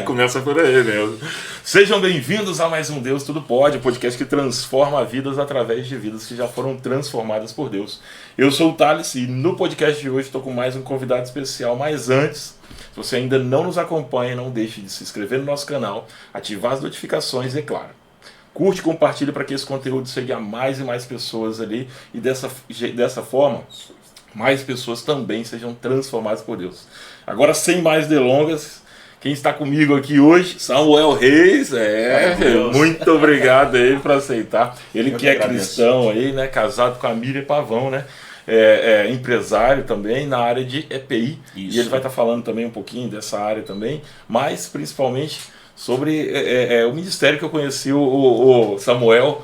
Começa por aí mesmo. Sejam bem-vindos a mais um Deus Tudo Pode, o podcast que transforma vidas através de vidas que já foram transformadas por Deus. Eu sou o Thales e no podcast de hoje estou com mais um convidado especial, mas antes, se você ainda não nos acompanha, não deixe de se inscrever no nosso canal, ativar as notificações e, claro, curte e compartilhe para que esse conteúdo chegue a mais e mais pessoas ali e dessa forma mais pessoas também sejam transformadas por Deus. Agora, sem mais delongas, quem está comigo aqui hoje, Samuel Reis. Muito obrigado aí por aceitar. Ele que é cristão aí, né, casado com a Miriam Pavão, né? Empresário também na área de EPI. Isso. E ele vai estar falando também um pouquinho dessa área também, mas principalmente sobre o ministério que eu conheci o Samuel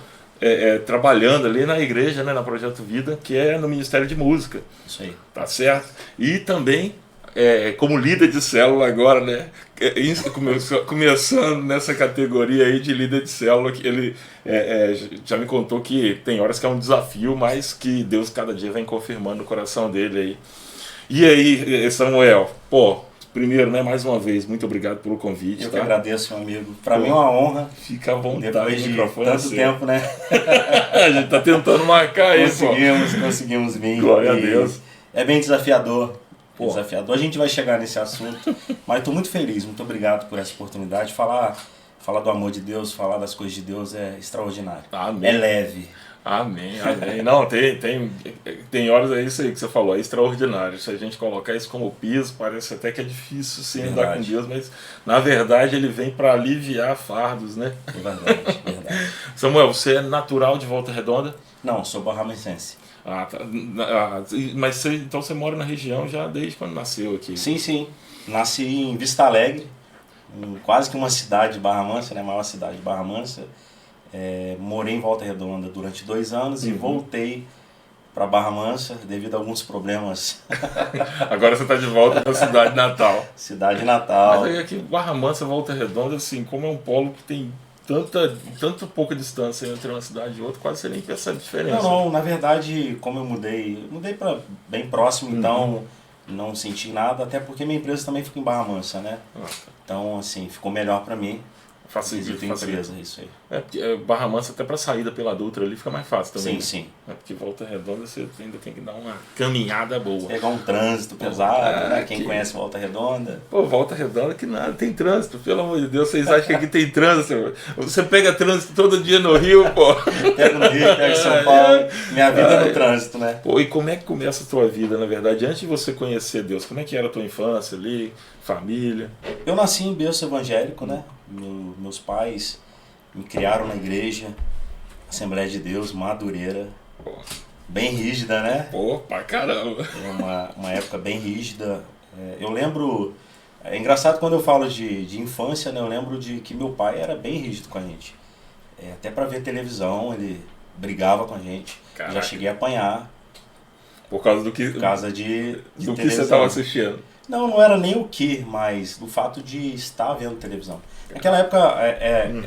trabalhando ali na igreja, né, na Projeto Vida, que é no Ministério de Música. Isso aí. Tá certo? E também como líder de célula agora, né? Começando nessa categoria aí de líder de célula, que ele já me contou que tem horas que é um desafio, mas que Deus cada dia vem confirmando o coração dele aí. E aí, Samuel, primeiro, né, mais uma vez, muito obrigado pelo convite. Eu que agradeço, meu amigo. Para mim é uma honra. Fica à vontade. Depois de tanto tempo, né? A gente tá tentando marcar isso. Conseguimos vir. Glória a Deus. É bem desafiador. A gente vai chegar nesse assunto, mas estou muito feliz, muito obrigado por essa oportunidade. Falar do amor de Deus, falar das coisas de Deus é extraordinário. Amém. É leve. Amém. Não, tem horas, é isso aí que você falou, é extraordinário. Se a gente colocar isso como piso, parece até que é difícil sim andar com Deus, mas na verdade ele vem para aliviar fardos, né? É verdade. Samuel, você é natural de Volta Redonda? Não, sou barramensense. Tá. Mas então você mora na região já desde quando nasceu aqui? Sim. Nasci em Vista Alegre, quase que uma cidade de Barra Mansa, né? Maior cidade de Barra Mansa. Morei em Volta Redonda durante 2 anos e voltei para Barra Mansa devido a alguns problemas. Agora você está de volta para a cidade natal. Cidade natal. Mas aí aqui Barra Mansa, Volta Redonda, assim, como é um polo que tem tanta pouca distância entre uma cidade e outra, quase você nem percebe a diferença. Não, na verdade, como eu mudei para bem próximo, então não senti nada, até porque minha empresa também fica em Barra Mansa, né? Então, assim, ficou melhor para mim. Facilita. Empresa, isso aí. Porque Barra Mansa até para saída pela Dutra ali fica mais fácil também. Sim. Porque Volta Redonda você ainda tem que dar uma caminhada boa. Pegar um trânsito pesado, né? Quem conhece Volta Redonda. Volta Redonda que nada, tem trânsito, pelo amor de Deus. Vocês acham que aqui tem trânsito? Você pega trânsito todo dia no Rio, Pega no Rio, pega em São Paulo. Minha vida é no trânsito, né? E como é que começa a tua vida, na verdade? Antes de você conhecer Deus, como é que era a tua infância ali, família? Eu nasci em berço evangélico, né? Meus pais me criaram na igreja, Assembleia de Deus, Madureira, bem rígida, né? Pra caramba! Uma época bem rígida. Eu lembro, é engraçado quando eu falo de infância, né? Eu lembro de que meu pai era bem rígido com a gente. Até para ver televisão, ele brigava com a gente. Caraca. Já cheguei a apanhar. Por causa do que? Por causa de do que você estava assistindo? Não era nem o que, mas do fato de estar vendo televisão. Naquela época,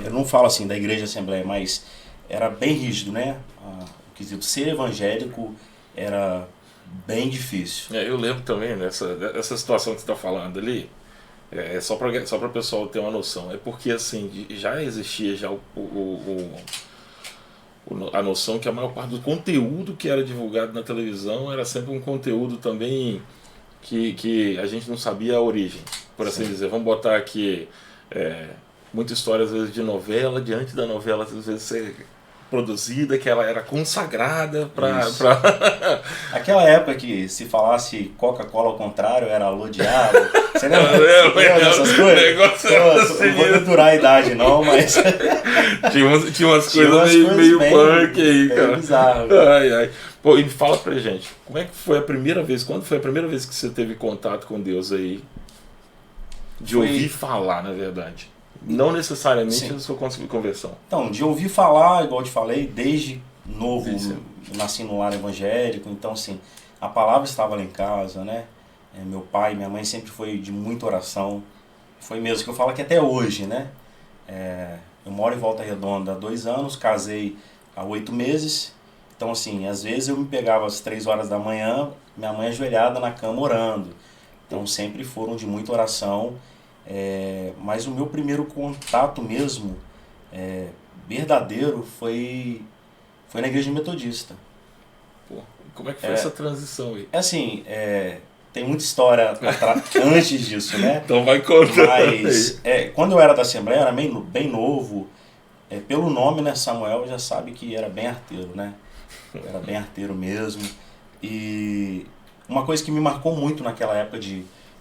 eu não falo assim da igreja Assembleia, mas era bem rígido, né? O quesito ser evangélico era bem difícil. Eu lembro também dessa situação que você está falando ali, só para o pessoal ter uma noção. É porque assim, já existia já a noção que a maior parte do conteúdo que era divulgado na televisão era sempre um conteúdo também que a gente não sabia a origem, por assim dizer. Vamos botar aqui muita história às vezes de novela, diante da novela às vezes ser produzida, que ela era consagrada para aquela época que se falasse Coca-Cola ao contrário era alô diabo. Você lembra dessas coisas? Não vou deturar a idade não, mas tinha umas coisas meio punk aí, cara. Bizarro. Ai. E me fala pra gente, como é que foi a primeira vez, quando foi a primeira vez que você teve contato com Deus aí? Ouvir falar, na verdade. Não necessariamente a sua conversão. Então, de ouvir falar, igual eu te falei, desde novo, nasci no lar evangélico, então assim, a palavra estava lá em casa, né? Meu pai e minha mãe sempre foi de muita oração. Foi mesmo que eu falo que até hoje, né? Eu moro em Volta Redonda há 2 anos, casei há 8 meses. Então assim, às vezes eu me pegava às 3 horas da manhã, minha mãe ajoelhada na cama orando. Então sempre foram de muita oração. Mas o meu primeiro contato mesmo, verdadeiro, foi na igreja metodista. Pô, como é que foi essa transição aí? Assim, tem muita história antes disso, né? Então vai contando. Mas quando eu era da Assembleia, eu era bem novo. Pelo nome, né, Samuel já sabe que era bem arteiro, né? Era bem arteiro mesmo. E uma coisa que me marcou muito naquela época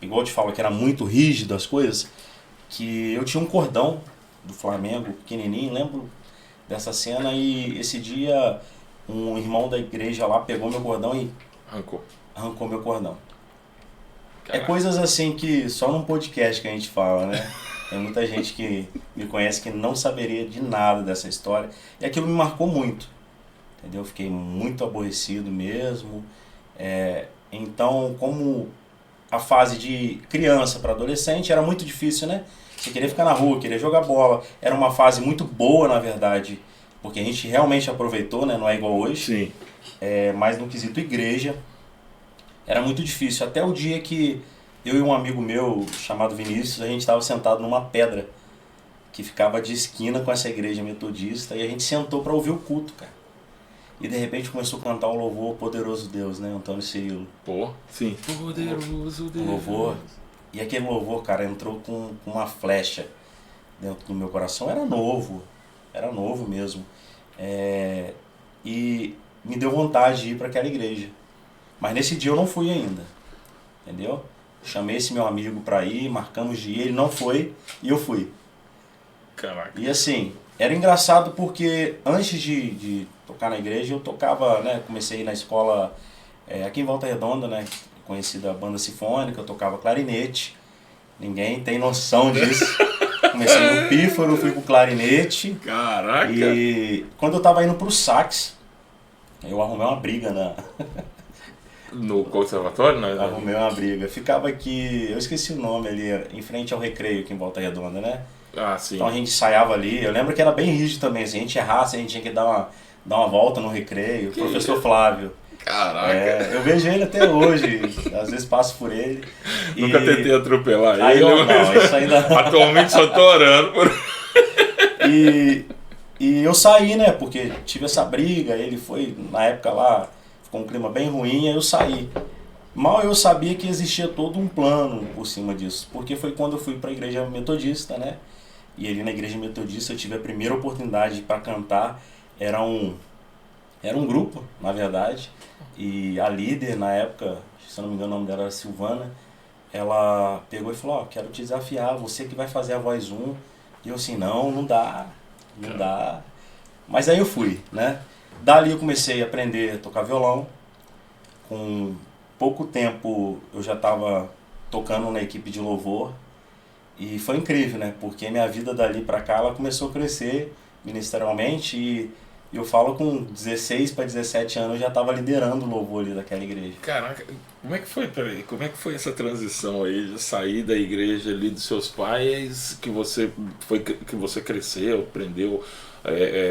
igual eu te falo, que era muito rígido as coisas, que eu tinha um cordão do Flamengo, pequenininho, lembro dessa cena, e esse dia um irmão da igreja lá pegou meu cordão e arrancou meu cordão. Caraca. Coisas assim que só num podcast que a gente fala, né? Tem muita gente que me conhece que não saberia de nada dessa história. E aquilo me marcou muito. Entendeu? Fiquei muito aborrecido mesmo. Então, como a fase de criança para adolescente era muito difícil, né? Você queria ficar na rua, queria jogar bola. Era uma fase muito boa, na verdade, porque a gente realmente aproveitou, né? Não é igual hoje. Sim. Mas no quesito igreja, era muito difícil. Até o dia que eu e um amigo meu, chamado Vinícius, a gente estava sentado numa pedra que ficava de esquina com essa igreja metodista, e a gente sentou para ouvir o culto, cara. E de repente começou a cantar o louvor Poderoso Deus, né? Antônio Cirilo. Pô, sim. Poderoso Deus. O louvor. E aquele louvor, cara, entrou com uma flecha dentro do meu coração. Era novo mesmo. E me deu vontade de ir para aquela igreja. Mas nesse dia eu não fui ainda, entendeu? Chamei esse meu amigo para ir, marcamos de ir, ele não foi e eu fui. Caraca. E assim, era engraçado porque antes de tocar na igreja eu tocava, né? Comecei na escola aqui em Volta Redonda, né? Conhecida banda sinfônica, eu tocava clarinete. Ninguém tem noção disso. Comecei no pífaro, fui pro clarinete. Caraca! E quando eu tava indo pro sax, eu arrumei uma briga no conservatório, né? Arrumei uma briga. Ficava aqui, eu esqueci o nome ali, em frente ao Recreio aqui em Volta Redonda, né? Ah, sim. Então a gente ensaiava ali, eu lembro que era bem rígido também, se a gente errasse, a gente tinha que dar uma volta no Recreio. Que professor Flávio. Caraca! Eu vejo ele até hoje, às vezes passo por ele. Nunca tentei atropelar aí ele. Não, isso ainda... Atualmente só tô orando por... E eu saí, né, porque tive essa briga, ele foi, na época lá, ficou um clima bem ruim, aí eu saí. Mal eu sabia que existia todo um plano por cima disso, porque foi quando eu fui para a igreja metodista, né? E ali na igreja metodista eu tive a primeira oportunidade para cantar. Era um grupo, na verdade, e a líder na época, se eu não me engano o nome dela era Silvana, ela pegou e falou, quero te desafiar, você que vai fazer a voz 1. E eu assim, não dá. Mas aí eu fui, né? Dali eu comecei a aprender a tocar violão. Com pouco tempo eu já estava tocando na equipe de louvor. E foi incrível, né? Porque minha vida dali pra cá, ela começou a crescer ministerialmente. E eu falo com 16 para 17 anos eu já estava liderando o louvor ali daquela igreja. Caraca, como é que foi essa transição aí de sair da igreja ali dos seus pais, que você cresceu, aprendeu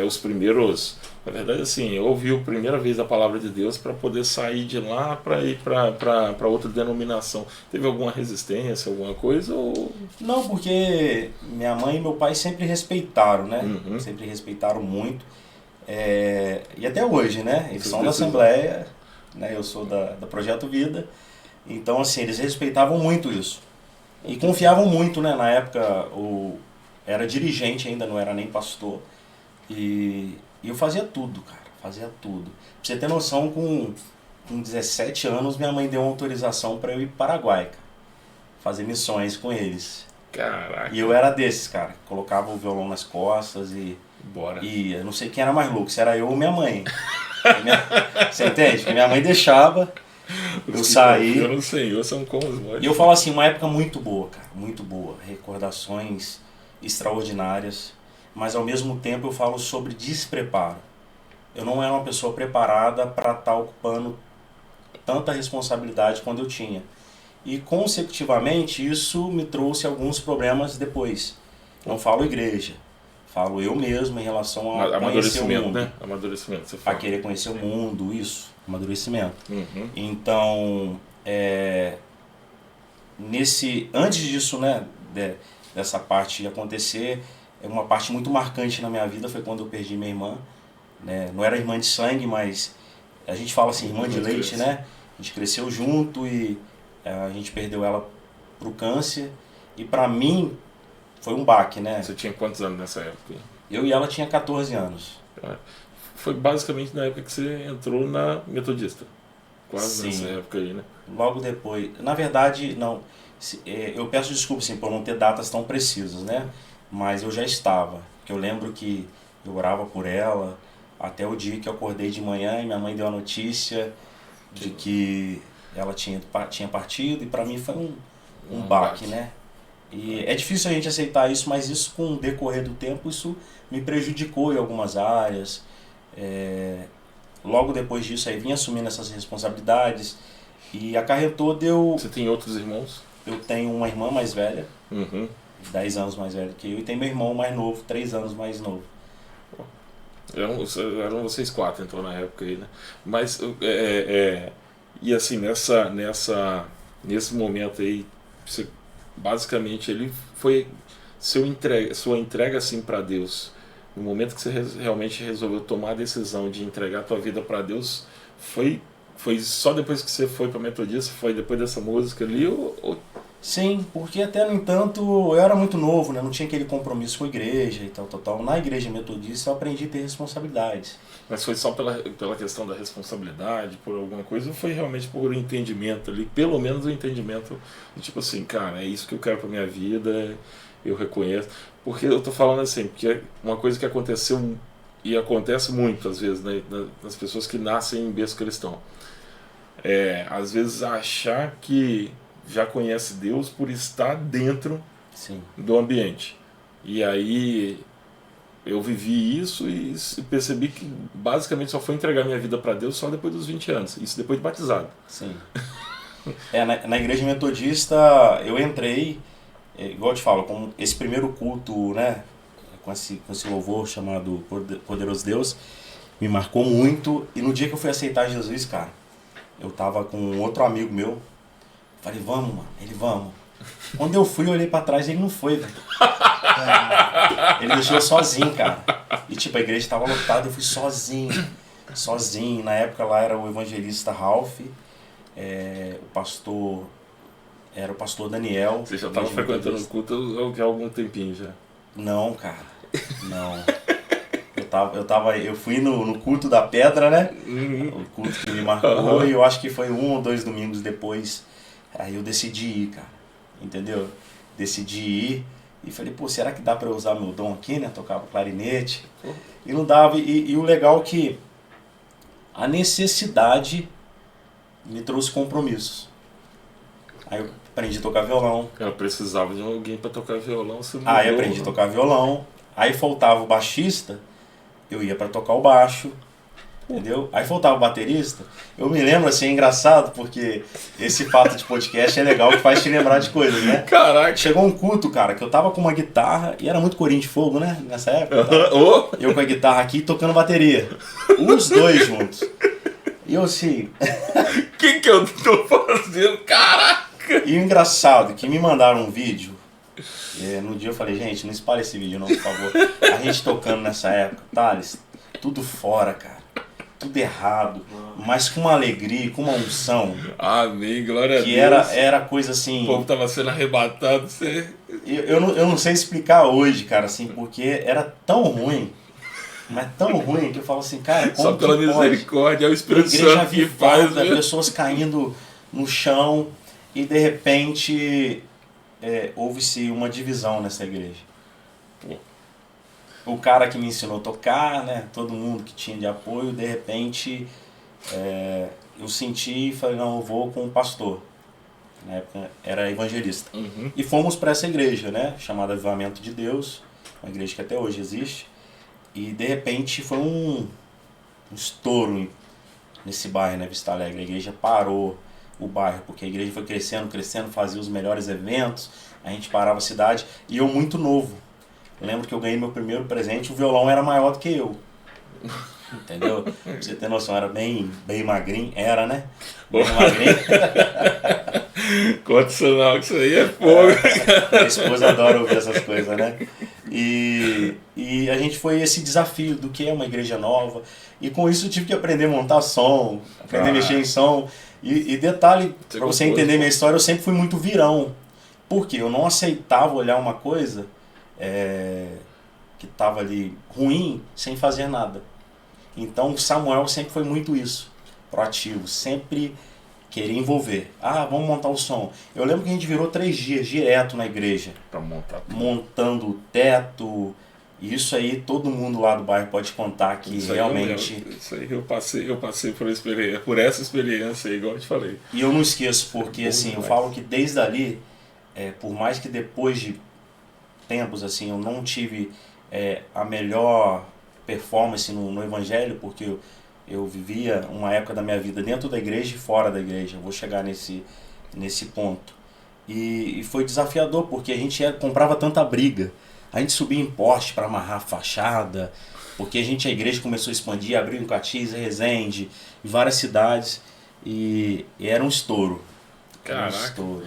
os primeiros... Na verdade, assim, eu ouvi a primeira vez a palavra de Deus para poder sair de lá para ir para outra denominação. Teve alguma resistência, alguma coisa? Ou... Não, porque minha mãe e meu pai sempre respeitaram, né? Uhum. Sempre respeitaram muito. E até hoje, né? Eles são da Assembleia, né? Eu sou da Projeto Vida. Então, assim, eles respeitavam muito isso. E confiavam muito, né? Na época, era dirigente ainda, não era nem pastor. E eu fazia tudo, cara. Fazia tudo. Pra você ter noção, com 17 anos, minha mãe deu uma autorização para eu ir para o Paraguai, cara. Fazer missões com eles. Caraca. E eu era desses, cara. Colocava o violão nas costas e... Bora. E eu não sei quem era mais louco, se era eu ou minha mãe. Você entende? Porque minha mãe deixava eu sair. Eu não sei, eu sou como os mortos. E eu falo assim, uma época muito boa, cara. Muito boa. Recordações extraordinárias. Mas ao mesmo tempo eu falo sobre despreparo. Eu não era uma pessoa preparada para estar ocupando tanta responsabilidade quando eu tinha. E consecutivamente isso me trouxe alguns problemas depois. Não falo igreja. Falo eu mesmo em relação a conhecer o mundo. Né? Amadurecimento, você fala. A querer conhecer o mundo, isso. Amadurecimento. Uhum. Então, antes disso, né, dessa parte acontecer, uma parte muito marcante na minha vida foi quando eu perdi minha irmã, né? Não era irmã de sangue, mas a gente fala assim, irmã de leite, né? A gente cresceu junto e a gente perdeu ela pro câncer. E pra mim foi um baque, né? Você tinha quantos anos nessa época? Eu e ela tinha 14 anos. Foi basicamente na época que você entrou na Metodista. Quase Sim. nessa época aí, né? Logo depois. Na verdade, não. Eu peço desculpa assim, por não ter datas tão precisas, né? Mas eu já estava. Porque eu lembro que eu orava por ela até o dia que eu acordei de manhã e minha mãe deu a notícia de que ela tinha partido. E para mim foi um baque, né? E é difícil a gente aceitar isso, mas isso com o decorrer do tempo, isso me prejudicou em algumas áreas. Logo depois disso aí vim assumindo essas responsabilidades e acarretou Você tem outros irmãos? Eu tenho uma irmã mais velha, Uhum. 10 anos mais velha que eu, e tem meu irmão mais novo, 3 anos mais novo. Eram vocês 4 entrou na época aí, né? Mas e assim, nesse momento aí, você, basicamente ele foi sua entrega assim para Deus. No momento que você realmente resolveu tomar a decisão de entregar a tua vida para Deus, foi só depois que você foi para Metodista, foi depois dessa música ali ou... Sim, porque até no entanto eu era muito novo, né? Não tinha aquele compromisso com a igreja e tal. Na igreja metodista eu aprendi a ter responsabilidades. Mas foi só pela questão da responsabilidade, por alguma coisa, ou foi realmente por entendimento ali, pelo menos o entendimento de tipo assim, cara, é isso que eu quero pra minha vida, eu reconheço. Porque eu tô falando assim, porque é uma coisa que aconteceu e acontece muito às vezes, né, nas pessoas que nascem em berço cristão. Às vezes achar que já conhece Deus por estar dentro Sim. do ambiente. E aí eu vivi isso e percebi que basicamente só foi entregar minha vida para Deus só depois dos 20 anos. Isso depois de batizado. Sim. Na igreja metodista eu entrei, igual eu te falo, com esse primeiro culto, né? Com esse louvor chamado Poderoso Deus, me marcou muito. E no dia que eu fui aceitar Jesus, cara, eu tava com outro amigo meu. Falei, vamos, mano. Ele, vamos. Quando eu fui, eu olhei pra trás e ele não foi, velho. Ele deixou eu sozinho, cara. E tipo, a igreja tava lotada, eu fui sozinho. Sozinho. Na época lá era o evangelista Ralph. O pastor... Era o pastor Daniel. Você já tava frequentando o culto há algum tempinho já? Não, cara. Não. Eu fui no culto da pedra, né? O culto que me marcou. E eu acho que foi 1 ou 2 domingos depois. Aí eu decidi ir, cara, entendeu? Decidi ir e falei, pô, será que dá pra eu usar meu dom aqui, né? Tocava clarinete. E não dava. E o legal é que a necessidade me trouxe compromissos. Aí eu aprendi a tocar violão. Eu precisava de alguém pra tocar violão. Aí aprendi a tocar violão. Aí faltava o baixista, eu ia pra tocar o baixo. Entendeu? Aí faltava o baterista. Eu me lembro assim, é engraçado, porque esse fato de podcast é legal, que faz te lembrar de coisas, né? Caraca! Chegou um culto, cara, que eu tava com uma guitarra, e era muito corinho de fogo, né? Nessa época. Eu com a guitarra aqui tocando bateria. Os dois juntos. E eu assim. O que eu tô fazendo? Caraca! E o engraçado, que me mandaram um vídeo. No dia eu falei, gente, não espalhe esse vídeo não, por favor. A gente tocando nessa época, Thales, tudo fora, cara. Tudo errado, mas com uma alegria, com uma unção. Amém, glória a Deus. Que era coisa assim. O povo tava sendo arrebatado. Eu não sei explicar hoje, cara, assim, porque era tão ruim, mas tão ruim que eu falo assim, cara, como só pela misericórdia, é o Espírito Santo que faz. Pessoas caindo no chão e de repente houve-se uma divisão nessa igreja. O cara que me ensinou a tocar, né, todo mundo que tinha de apoio, de repente eu senti e falei, não, eu vou com o pastor. Na época era evangelista. Uhum. E fomos para essa igreja, né, chamada Avivamento de Deus, uma igreja que até hoje existe. E de repente foi um estouro nesse bairro, né, Vista Alegre. A igreja parou o bairro, porque a igreja foi crescendo, fazia os melhores eventos, a gente parava a cidade, e eu muito novo. Eu lembro que eu ganhei meu primeiro presente, o violão era maior do que eu. Entendeu? Pra você ter noção, era bem magrinho. Era, né? Bem magrinho. Condicional, que isso aí é fogo. Minha esposa adora ouvir essas coisas, né? E a gente foi esse desafio do que é uma igreja nova. E com isso eu tive que aprender a montar som, aprender a mexer em som. E detalhe, para você entender minha história, eu sempre fui muito virão. Por quê? Eu não aceitava olhar uma coisa que estava ali ruim sem fazer nada. Então o Samuel sempre foi muito isso, proativo, sempre querer envolver. Vamos montar o som. Eu lembro que a gente virou 3 dias direto na igreja. Pra montar tudo. Montando o teto. E isso aí todo mundo lá do bairro pode contar que Isso realmente... Isso aí eu passei por essa experiência aí, igual eu te falei. E eu não esqueço, porque assim, eu falo que desde ali, por mais que depois de tempos assim, eu não tive a melhor performance no evangelho, porque eu vivia uma época da minha vida dentro da igreja e fora da igreja. Eu vou chegar nesse ponto. E foi desafiador, porque a gente comprava tanta briga. A gente subia em poste para amarrar a fachada, porque a igreja começou a expandir, abriu em Caxias, Resende, em várias cidades, e era um estouro. Caraca, um estouro.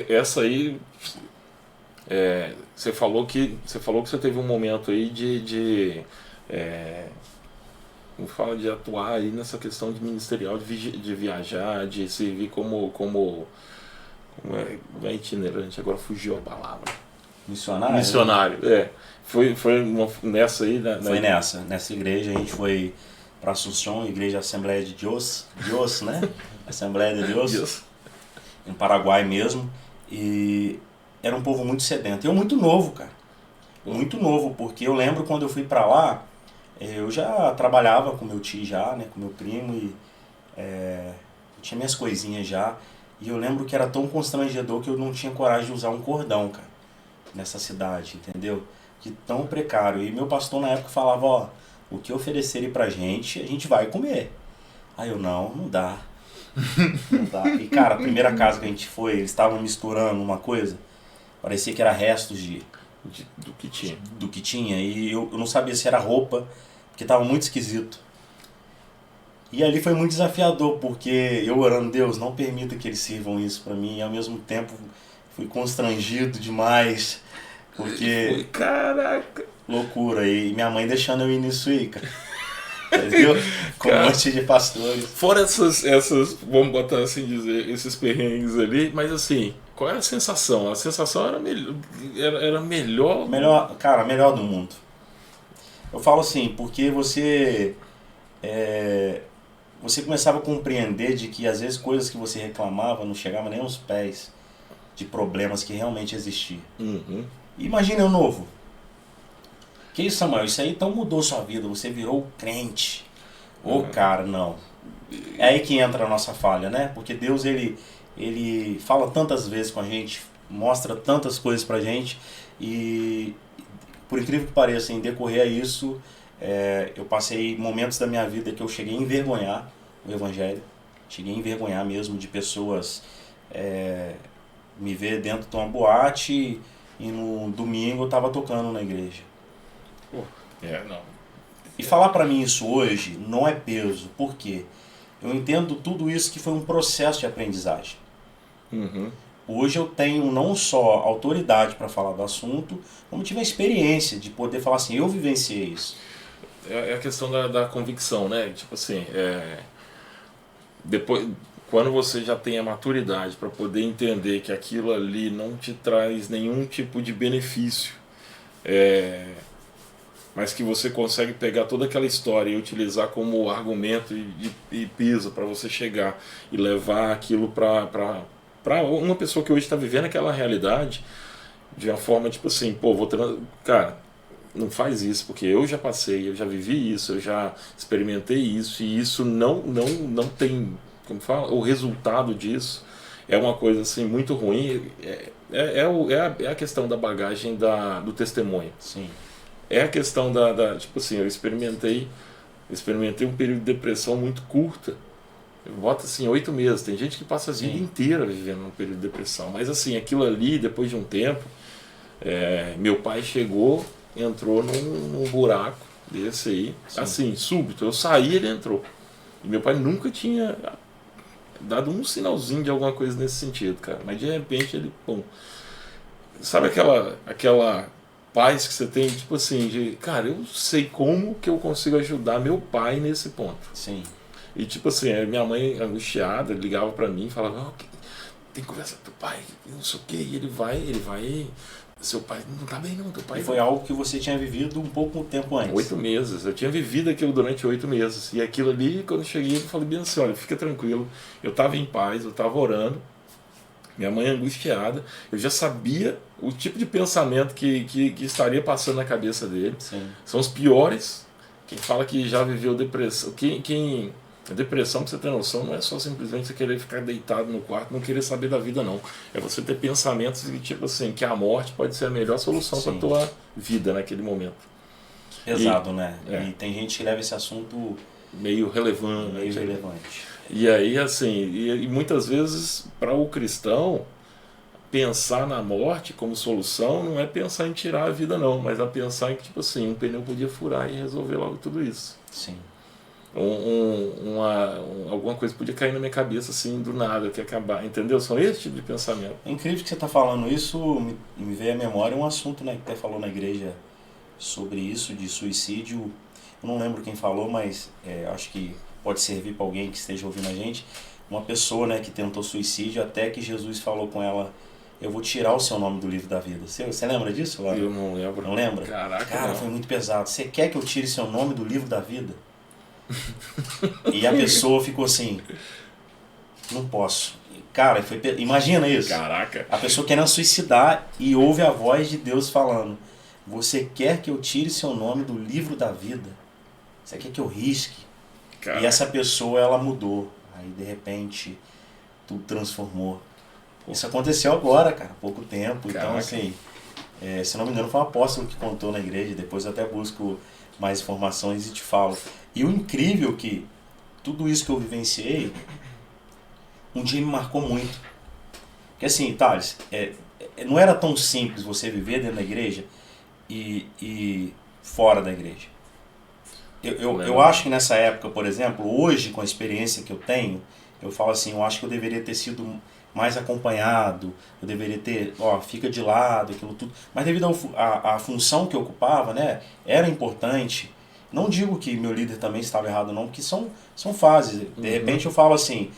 Essa aí, você falou que você teve um momento aí como fala, de atuar aí nessa questão de ministerial, de viajar, de servir como é itinerante, agora fugiu a palavra. Missionário, Foi nessa aí? Foi nessa igreja, a gente foi para Assunção, igreja Assembleia de Deus, né? Assembleia de Deus, no Paraguai mesmo, e era um povo muito sedento. Eu muito novo, cara, muito novo, porque eu lembro quando eu fui para lá, eu já trabalhava com meu tio já, né, com meu primo, e tinha minhas coisinhas já, e eu lembro que era tão constrangedor que eu não tinha coragem de usar um cordão, cara, nessa cidade, entendeu? Que tão precário. E meu pastor na época falava, o que oferecerem pra gente, a gente vai comer. Aí eu, não dá. Não dá. E cara, a primeira casa que a gente foi, eles estavam misturando uma coisa, parecia que era restos do que tinha. Do que tinha. E eu não sabia se era roupa, porque tava muito esquisito. E ali foi muito desafiador, porque eu orando, Deus, não permita que eles sirvam isso pra mim, e ao mesmo tempo fui constrangido demais, porque... Caraca! Loucura, e minha mãe deixando eu ir nisso aí, cara. Entendeu? Com um monte de pastores. Fora essas, vamos botar assim dizer, esses perrengues ali, mas assim, qual era a sensação? A sensação era melhor... Cara, melhor do mundo. Eu falo assim, porque você começava a compreender de que às vezes coisas que você reclamava não chegavam nem aos pés de problemas que realmente existiam. Uhum. Imagina eu novo. Que isso, Samuel? Isso aí então mudou sua vida, você virou crente. Cara, não. É aí que entra a nossa falha, né? Porque Deus, ele fala tantas vezes com a gente, mostra tantas coisas pra gente, e por incrível que pareça, em decorrer a isso, eu passei momentos da minha vida que eu cheguei a envergonhar o evangelho, cheguei a envergonhar mesmo de pessoas me ver dentro de uma boate e no domingo eu estava tocando na igreja. Não. E falar para mim isso hoje não é peso, por quê? Eu entendo tudo isso que foi um processo de aprendizagem. Uhum. Hoje eu tenho não só autoridade para falar do assunto, como tive a experiência de poder falar assim, eu vivenciei isso. É a questão da convicção, né? Tipo assim, depois, quando você já tem a maturidade para poder entender que aquilo ali não te traz nenhum tipo de benefício, mas que você consegue pegar toda aquela história e utilizar como argumento e piso para você chegar e levar aquilo para uma pessoa que hoje está vivendo aquela realidade de uma forma tipo assim, cara, não faz isso, porque eu já passei, eu já vivi isso, eu já experimentei isso, e isso não tem, como fala, o resultado disso é uma coisa assim muito ruim. É a questão da bagagem do testemunho. Sim. É a questão tipo assim, eu experimentei um período de depressão muito curta. Eu boto assim 8 meses. Tem gente que passa a vida inteira vivendo um período de depressão. Mas assim, aquilo ali, depois de um tempo, meu pai entrou num buraco desse aí. Sim. Assim, súbito. Eu saí, ele entrou. E meu pai nunca tinha dado um sinalzinho de alguma coisa nesse sentido, cara. Mas de repente ele, pum. Sabe aquela paz que você tem, tipo assim, de, cara, eu sei como que eu consigo ajudar meu pai nesse ponto. Sim. E tipo assim, a minha mãe angustiada ligava pra mim e falava, oh, tem que conversar com teu pai, não sei o que, e ele vai, seu pai não tá bem não, teu pai... E foi algo que você tinha vivido um pouco tempo antes. 8 meses, eu tinha vivido aquilo durante 8 meses, e aquilo ali, quando eu cheguei, eu falei bem assim, olha, fica tranquilo, eu tava em paz, eu tava orando, minha mãe angustiada, eu já sabia o tipo de pensamento que estaria passando na cabeça dele. Sim. São os piores. Quem fala que já viveu depressão, a depressão, pra você ter noção, não é só simplesmente você querer ficar deitado no quarto, não querer saber da vida, não. É você ter pensamentos de tipo assim, que a morte pode ser a melhor solução para tua vida naquele momento. Pesado, né? É. E tem gente que leva esse assunto meio relevante. Meio relevante. E aí, assim, e muitas vezes, para o cristão, pensar na morte como solução não é pensar em tirar a vida, não, mas é pensar em que, tipo assim, um pneu podia furar e resolver logo tudo isso. Sim. Alguma coisa podia cair na minha cabeça, assim, do nada, que acabar, entendeu? São esse tipo de pensamento. É incrível que você está falando isso, me veio à memória um assunto, né, que até falou na igreja sobre isso, de suicídio. Eu não lembro quem falou, mas acho que pode servir para alguém que esteja ouvindo a gente. Uma pessoa, né, que tentou suicídio, até que Jesus falou com ela, eu vou tirar o seu nome do livro da vida. Você lembra disso? Lá? Eu não lembro. Não lembra? Caraca, cara, não. foi muito pesado. Você quer que eu tire seu nome do livro da vida? E a pessoa ficou assim, não posso. Cara, imagina isso. Caraca. A pessoa querendo suicidar e ouve a voz de Deus falando, você quer que eu tire seu nome do livro da vida? Você quer que eu risque? Caraca. E essa pessoa, ela mudou. Aí, de repente, tudo transformou. Isso aconteceu agora, cara, há pouco tempo. Caraca. Então, assim, se não me engano, foi um apóstolo que contou na igreja. Depois eu até busco mais informações e te falo. E o incrível que tudo isso que eu vivenciei, um dia me marcou muito. Porque assim, Thales, não era tão simples você viver dentro da igreja e fora da igreja. Eu acho que nessa época, por exemplo, hoje, com a experiência que eu tenho, eu falo assim, eu acho que eu deveria ter sido mais acompanhado, eu deveria ter, fica de lado, aquilo tudo. Mas devido à função que eu ocupava, né, era importante. Não digo que meu líder também estava errado não, porque são fases. De repente eu falo assim,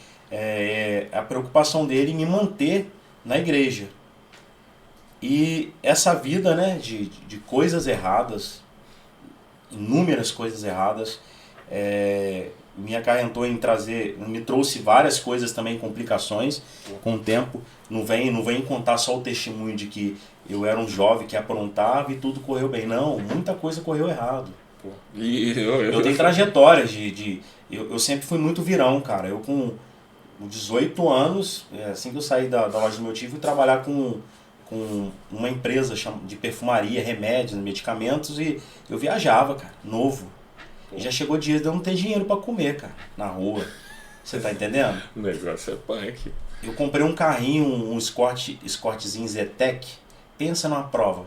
a preocupação dele em me manter na igreja. E essa vida, né, de coisas erradas, inúmeras coisas erradas, me acarrentou em me trouxe várias coisas também, complicações com o tempo. Não vem contar só o testemunho de que eu era um jovem que aprontava e tudo correu bem. Não, muita coisa correu errado. Eu tenho trajetórias eu sempre fui muito virão, cara. Eu com 18 anos, assim que eu saí da loja do meu tio, fui trabalhar com uma empresa de perfumaria, remédios, medicamentos, e eu viajava, cara, novo. E já chegou dias de eu não ter dinheiro para comer, cara, na rua. Você tá entendendo? O negócio é punk. Eu comprei um carrinho, um Escortezinho Zetec. Pensa numa prova.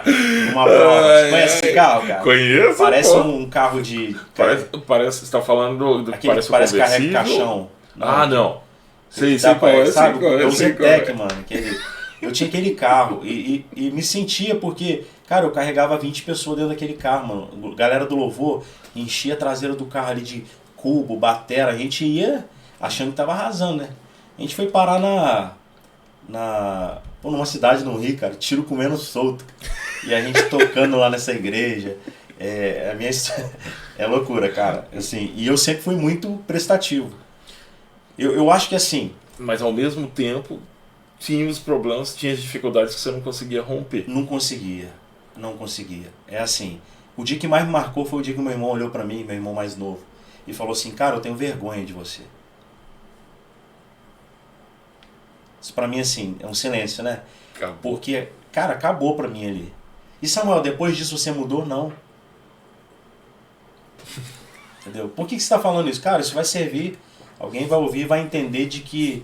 Pensa numa prova. Você conhece esse carro, cara? Conheço. Parece um carro de... Parece você tá falando do aquele que parece carrega caixão. Não. Sei qual é. Sabe? É o Zetec, mano. Eu tinha aquele carro e me sentia porque, cara, eu carregava 20 pessoas dentro daquele carro, mano. Galera do louvor enchia a traseira do carro ali de cubo, batera. A gente ia achando que tava arrasando, né? A gente foi parar numa cidade no Rio, cara, tiro comendo solto. E a gente tocando lá nessa igreja. A minha história é loucura, cara. Assim, e eu sempre fui muito prestativo. Eu acho que assim... Mas ao mesmo tempo, tinha os problemas, tinha as dificuldades que você não conseguia romper. Não conseguia. É assim, o dia que mais me marcou foi o dia que meu irmão olhou pra mim, meu irmão mais novo, e falou assim, cara, eu tenho vergonha de você. Isso pra mim, assim, é um silêncio, né? Acabou. Porque, cara, acabou pra mim ali. E Samuel, depois disso você mudou? Não. Entendeu? Por que você tá falando isso? Cara, isso vai servir... Alguém vai ouvir e vai entender de que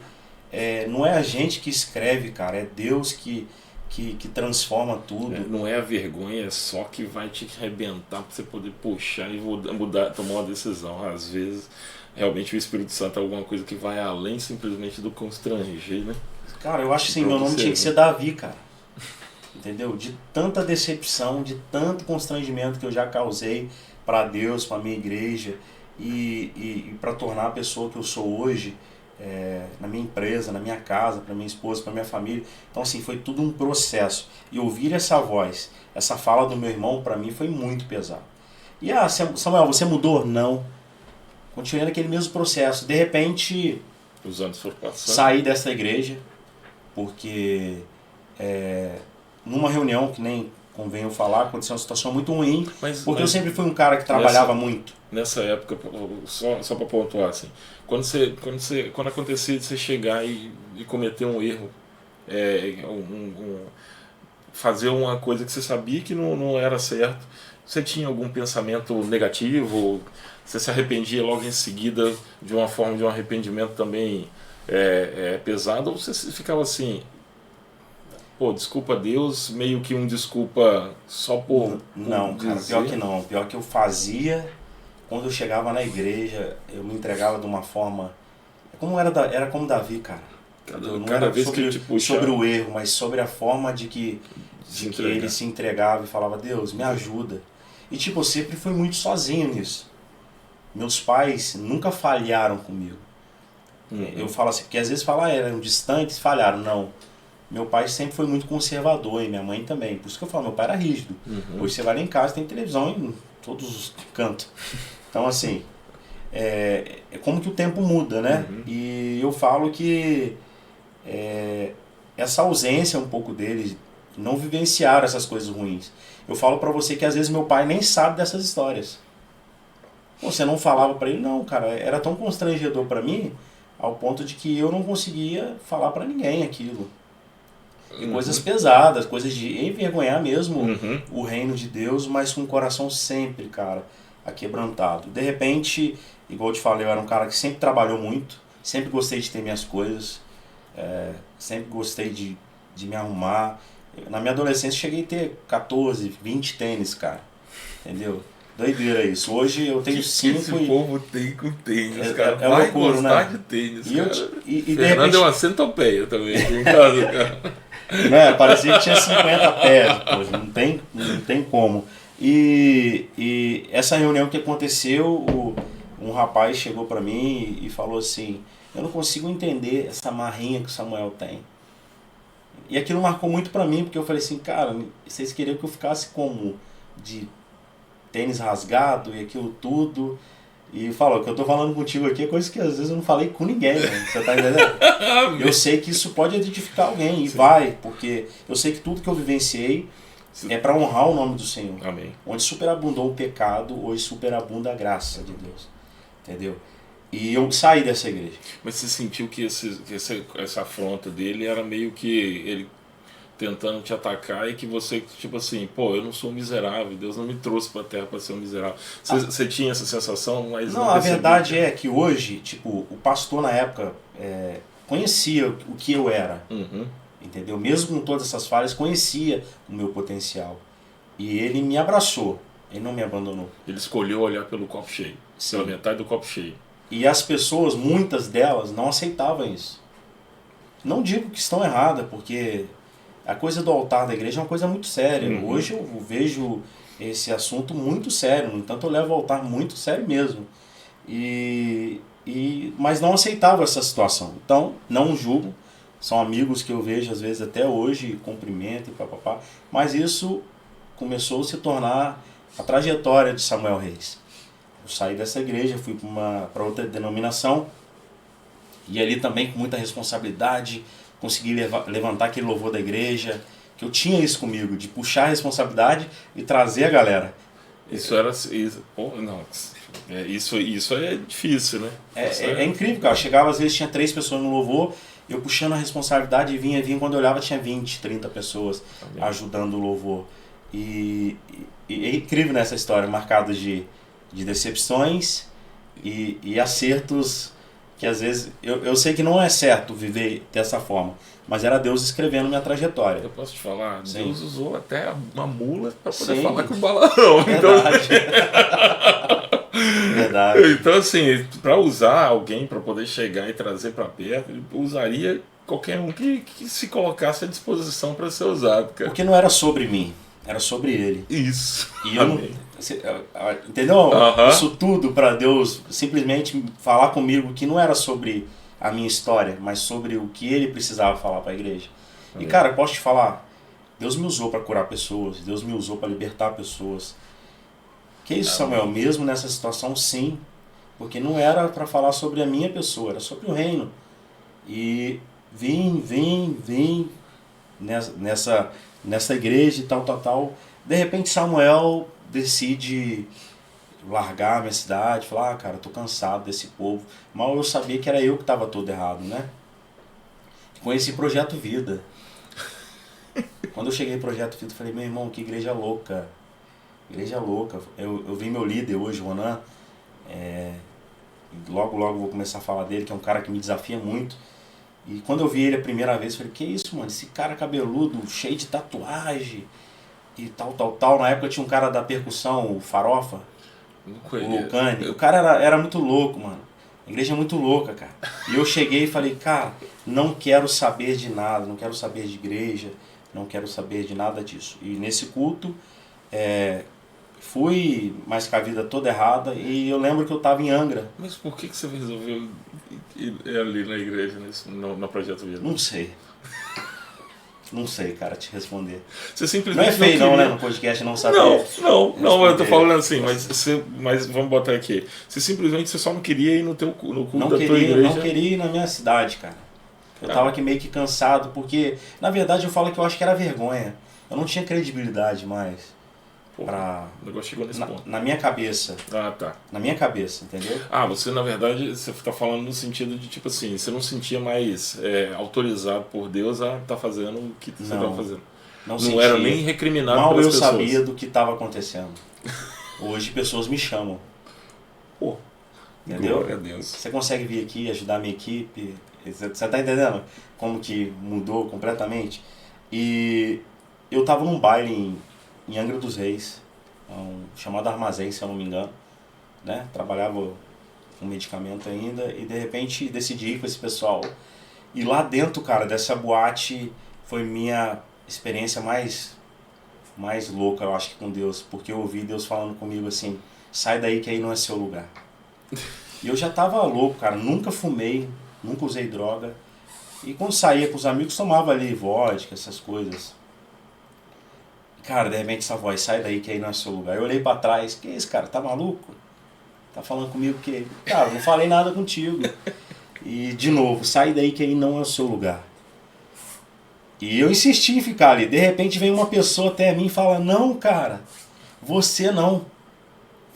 não é a gente que escreve, cara, é Deus que que transforma tudo. Não é a vergonha só que vai te arrebentar para você poder puxar e mudar, tomar uma decisão. Às vezes, realmente o Espírito Santo é alguma coisa que vai além simplesmente do constranger, né? Cara, eu acho assim, meu nome tinha que ser Davi, cara. Entendeu? De tanta decepção, de tanto constrangimento que eu já causei para Deus, para minha igreja e para tornar a pessoa que eu sou hoje, na minha empresa, na minha casa, para minha esposa, para minha família. Então assim, foi tudo um processo. E ouvir essa voz, essa fala do meu irmão, para mim foi muito pesado. E Samuel, você mudou? Não. Continuei naquele mesmo processo. De repente, os anos foram passando. Saí dessa igreja, porque numa reunião, que nem convém eu falar, aconteceu uma situação muito ruim, porque eu sempre fui um cara que trabalhava muito. Nessa época, só para pontuar, assim, quando acontecia de você chegar e cometer um erro, fazer uma coisa que você sabia que não era certo, você tinha algum pensamento negativo? Você se arrependia logo em seguida de uma forma de um arrependimento também pesado? Ou você ficava assim, pô, desculpa a Deus, meio que um desculpa só por Não, cara, dizer? pior que não. Pior que eu fazia, quando eu chegava na igreja, eu me entregava de uma forma... Era como Davi, cara. Não Cada era vez que ele te puxava, sobre o erro, mas sobre a forma de que ele se entregava e falava, Deus, me ajuda. E tipo, eu sempre fui muito sozinho nisso. Meus pais nunca falharam comigo. Eu falo assim, porque às vezes falam, eram distantes, falharam. Não. Meu pai sempre foi muito conservador e minha mãe também. Por isso que eu falo, meu pai era rígido. Hoje você vai lá em casa, tem televisão em todos os cantos. Então assim, é como que o tempo muda, né? E eu falo que essa ausência um pouco deles, não vivenciaram essas coisas ruins. Eu falo pra você que às vezes meu pai nem sabe dessas histórias. Você não falava pra ele? Não, cara, era tão constrangedor pra mim, ao ponto de que eu não conseguia falar pra ninguém aquilo. E coisas pesadas, coisas de envergonhar mesmo o reino de Deus, mas com o coração sempre, cara, aquebrantado. De repente, igual eu te falei, eu era um cara que sempre trabalhou muito, sempre gostei de ter minhas coisas, sempre gostei de me arrumar. Na minha adolescência cheguei a ter 14, 20 tênis, cara, entendeu? Doideira isso. Hoje eu tenho 5 esse povo tem com tênis, cara. É vai loucura, gostar né? de tênis, E cara. de Fernando repente... é uma centopeia também, em casa, cara. Né? Parecia que tinha 50 pés, pô, não tem como. E essa reunião que aconteceu, um rapaz chegou pra mim e falou assim, eu não consigo entender essa marrinha que o Samuel tem. E aquilo marcou muito pra mim, porque eu falei assim, cara, vocês queriam que eu ficasse como? De tênis rasgado e aquilo tudo. E falou, o que eu tô falando contigo aqui é coisa que às vezes eu não falei com ninguém, né? Você tá entendendo? Eu sei que isso pode edificar alguém, e vai, porque eu sei que tudo que eu vivenciei é para honrar o nome do Senhor. Amém. Onde superabundou o pecado, hoje superabunda a graça de Deus. Entendeu? E eu saí dessa igreja. Mas você sentiu que essa afronta dele era meio que ele tentando te atacar e que você, tipo assim, pô, eu não sou um miserável, Deus não me trouxe pra terra pra ser um miserável. Você tinha essa sensação, mas não a verdade é que hoje, tipo, o pastor na época conhecia o que eu era, entendeu? Mesmo com todas essas falhas, conhecia o meu potencial. E ele me abraçou, ele não me abandonou. Ele escolheu olhar pelo copo cheio, pela metade do copo cheio. E as pessoas, muitas delas, não aceitavam isso. Não digo que estão erradas, porque a coisa do altar da igreja é uma coisa muito séria. Hoje eu vejo esse assunto muito sério, no entanto eu levo o altar muito sério mesmo. Mas não aceitava essa situação. Então, não julgo. São amigos que eu vejo às vezes até hoje, cumprimento e papapá. Mas isso começou a se tornar a trajetória de Samuel Reis. Eu saí dessa igreja, fui para outra denominação. E ali também com muita responsabilidade, consegui levantar aquele louvor da igreja, que eu tinha isso comigo, de puxar a responsabilidade e trazer a galera. Isso era... Isso é difícil, né? É incrível, cara. Eu chegava, às vezes tinha 3 pessoas no louvor, eu puxando a responsabilidade e vinha, quando eu olhava tinha 20, 30 pessoas ajudando o louvor. E é incrível nessa história, marcada de decepções e acertos que às vezes, eu sei que não é certo viver dessa forma, mas era Deus escrevendo minha trajetória. Eu posso te falar, Sim. Deus usou até uma mula para poder Sim. falar com o Balaão. Verdade. Verdade. Então, assim, para usar alguém para poder chegar e trazer para perto, ele usaria qualquer um que se colocasse à disposição para ser usado, cara. Porque não era sobre mim, era sobre ele. Isso. E eu não, entendeu? Isso tudo para Deus simplesmente falar comigo que não era sobre a minha história, mas sobre o que ele precisava falar para a igreja. E cara, eu posso te falar, Deus me usou para curar pessoas, Deus me usou para libertar pessoas. Que isso, Samuel? Mesmo nessa situação, sim. Porque não era para falar sobre a minha pessoa, era sobre o reino. E vim nessa igreja e tal. De repente Samuel decide largar a minha cidade, falar, cara, eu tô cansado desse povo. Mal eu sabia que era eu que estava todo errado, né? Conheci Projeto Vida. Quando eu cheguei no Projeto Vida, eu falei, meu irmão, que igreja louca. Igreja louca. Eu vi meu líder hoje, o Ronan. Logo vou começar a falar dele, que é um cara que me desafia muito. E quando eu vi ele a primeira vez, eu falei, que isso, mano? Esse cara cabeludo, cheio de tatuagem e tal. Na época tinha um cara da percussão, o Farofa, o Lucane. O cara era muito louco, mano. A igreja é muito louca, cara. E eu cheguei e falei, cara, não quero saber de nada, não quero saber de igreja, não quero saber de nada disso. E nesse culto, fui, mas com a vida toda errada, e eu lembro que eu estava em Angra. Mas por que você resolveu ir ali na igreja, no Projeto Vida? Não sei. Não sei, cara, te responder. Você simplesmente não é feio não, né, no podcast não saber. Não, eu tô falando assim, mas vamos botar aqui. Você simplesmente só não queria ir no culto da tua igreja. Não queria ir na minha cidade, cara. Eu tava aqui meio que cansado, porque, na verdade, eu falo que eu acho que era vergonha. Eu não tinha credibilidade mais. O negócio chegou nesse ponto. Na minha cabeça. Ah, tá. Na minha cabeça, entendeu? Você, na verdade, você tá falando no sentido de, tipo assim, você não sentia mais autorizado por Deus a estar fazendo o que você estava fazendo. Não era nem recriminado mal pelas eu pessoas. sabia do que estava acontecendo. Hoje pessoas me chamam. Pô, entendeu? Glória a Deus. Você consegue vir aqui ajudar a minha equipe? Você tá entendendo como que mudou completamente? E eu tava num baile em Angra dos Reis, chamado Armazém, se eu não me engano, né? Trabalhava com medicamento ainda e de repente decidi ir com esse pessoal. E lá dentro, cara, dessa boate foi minha experiência mais louca, eu acho que com Deus, porque eu ouvi Deus falando comigo assim, sai daí que aí não é seu lugar. E eu já tava louco, cara, nunca fumei, nunca usei droga. E quando saía com os amigos, tomava ali vodka, essas coisas. Cara, de repente essa voz, sai daí que aí não é seu lugar. Eu olhei pra trás, que isso, cara, tá maluco? Tá falando comigo que... Cara, não falei nada contigo. E, de novo, sai daí que aí não é o seu lugar. E eu insisti em ficar ali. De repente vem uma pessoa até mim e fala, não, cara, você não.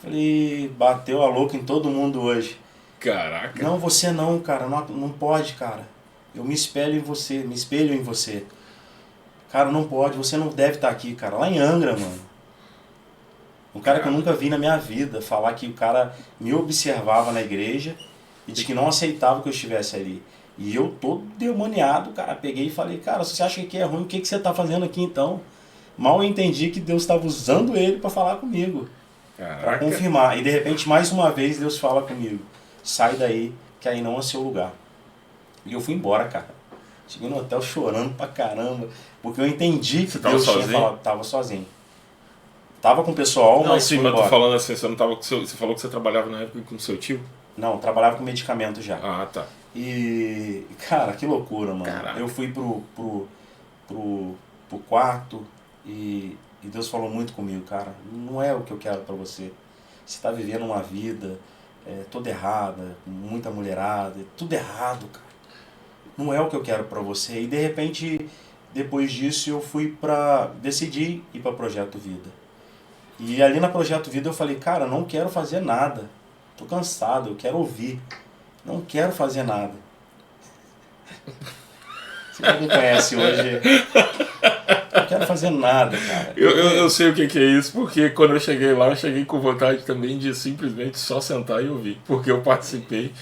Falei, bateu a louca em todo mundo hoje. Caraca. Não, você não, cara, não pode, cara. Eu me espelho em você. Cara, não pode, você não deve estar aqui, cara. Lá em Angra, mano. Um cara que eu nunca vi na minha vida falar que o cara me observava na igreja e de que não aceitava que eu estivesse ali. E eu todo demoniado, cara, peguei e falei, cara, se você acha que é ruim, o que você está fazendo aqui então? Mal eu entendi que Deus estava usando ele para falar comigo. Para confirmar. E de repente, mais uma vez, Deus fala comigo, sai daí, que aí não é seu lugar. E eu fui embora, cara. Cheguei no hotel chorando pra caramba, porque eu entendi que Deus tinha falado. Tava sozinho. Tava com o pessoal, não, mas sim, mas tô falando assim, você não tava com você falou que você trabalhava na época com seu tio? Não, eu trabalhava com medicamento já. Ah, tá. E, cara, que loucura, mano. Caraca. Eu fui pro quarto e Deus falou muito comigo, cara. Não é o que eu quero pra você. Você tá vivendo uma vida toda errada, muita mulherada, tudo errado, cara. Não é o que eu quero pra você. E de repente, depois disso, eu decidi ir pra Projeto Vida. E ali na Projeto Vida eu falei, cara, não quero fazer nada. Tô cansado, eu quero ouvir. Não quero fazer nada. Você não me conhece hoje. Não quero fazer nada, cara. Eu sei o que é isso, porque quando eu cheguei lá, eu cheguei com vontade também de simplesmente só sentar e ouvir. Porque eu participei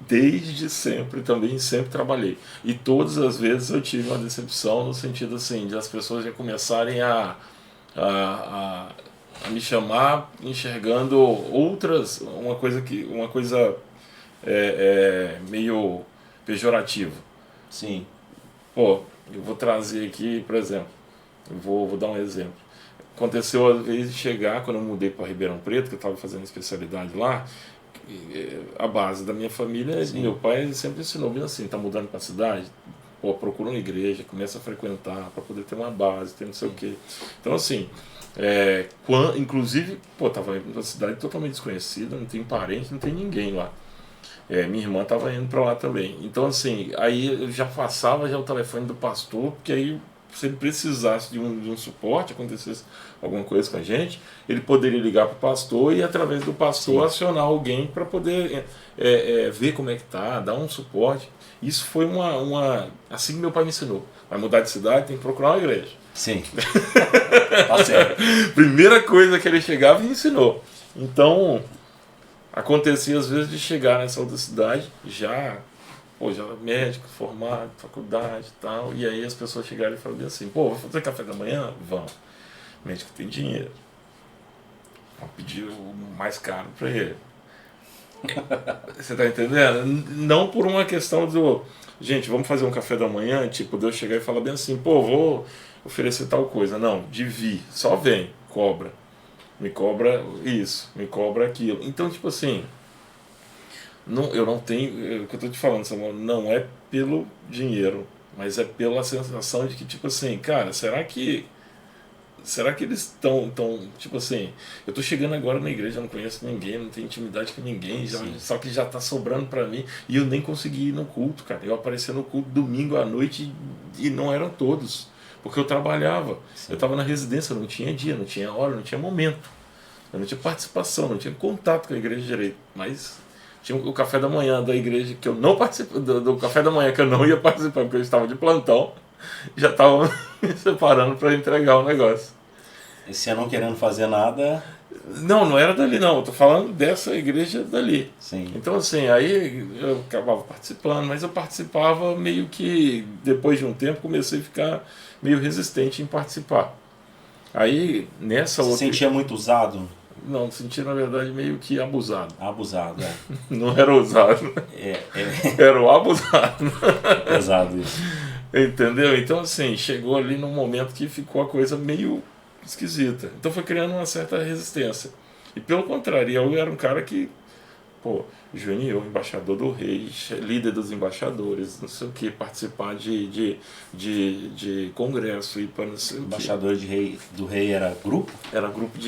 desde sempre também, sempre trabalhei. E todas as vezes eu tive uma decepção no sentido assim, de as pessoas já começarem a me chamar enxergando outras, uma coisa meio pejorativa. Sim. Pô, eu vou trazer aqui, por exemplo, vou dar um exemplo. Aconteceu às vezes de chegar, quando eu mudei para Ribeirão Preto, que eu estava fazendo especialidade lá, a base da minha família, Sim. meu pai ele sempre ensinou assim, tá mudando para a cidade, pô, procura uma igreja, começa a frequentar para poder ter uma base, ter não sei o quê. Então assim, inclusive, pô, tava indo numa cidade totalmente desconhecida, não tem parente, não tem ninguém lá. Minha irmã estava indo para lá também. Então assim, aí eu já passava já o telefone do pastor, porque aí se ele precisasse de um suporte, acontecesse alguma coisa com a gente, ele poderia ligar para o pastor e através do pastor acionar alguém para poder ver como é que tá, dar um suporte. Isso foi assim que meu pai me ensinou. Vai mudar de cidade, tem que procurar uma igreja. Sim. Tá certo. Primeira coisa que ele chegava e ensinou. Então, acontecia às vezes de chegar nessa outra cidade já médico, formado, faculdade e tal, e aí as pessoas chegaram e falaram assim, pô, vou fazer café da manhã? Vamos. O médico tem dinheiro. Vamos pedir o mais caro para ele. Você tá entendendo? Não por uma questão gente, vamos fazer um café da manhã, tipo, Deus chegar e falar bem assim, pô, vou oferecer tal coisa. Não, só vem, cobra. Me cobra isso, me cobra aquilo. Então, tipo assim, eu não tenho, o que eu tô te falando, Samuel, não é pelo dinheiro, mas é pela sensação de que, tipo assim, cara, será que eles estão, tipo assim, eu tô chegando agora na igreja, não conheço ninguém, não tenho intimidade com ninguém, só que já tá sobrando pra mim, e eu nem consegui ir no culto, cara. Eu apareci no culto domingo à noite e não eram todos, porque eu trabalhava, eu tava na residência, não tinha dia, não tinha hora, não tinha momento, eu não tinha participação, não tinha contato com a igreja direito, mas tinha o café da manhã da igreja que eu não participo, do café da manhã que eu não ia participar porque eu estava de plantão, já estava me separando para entregar o negócio. E você não querendo fazer nada? Não era dali não, eu tô falando dessa igreja dali. Sim. Então assim, aí eu acabava participando, mas eu participava meio que, depois de um tempo, comecei a ficar meio resistente em participar. Aí nessa Você sentia muito usado? Não, senti na verdade meio que abusado. Abusado, é. Não era usado. Era o abusado. Pesado isso. Entendeu? Então assim, chegou ali num momento que ficou a coisa meio esquisita. Então foi criando uma certa resistência. E pelo contrário, eu era um cara que, pô, Junior, embaixador do rei, líder dos embaixadores, não sei o que, participar de congresso e para não sei o que. Embaixador do rei era grupo? Era grupo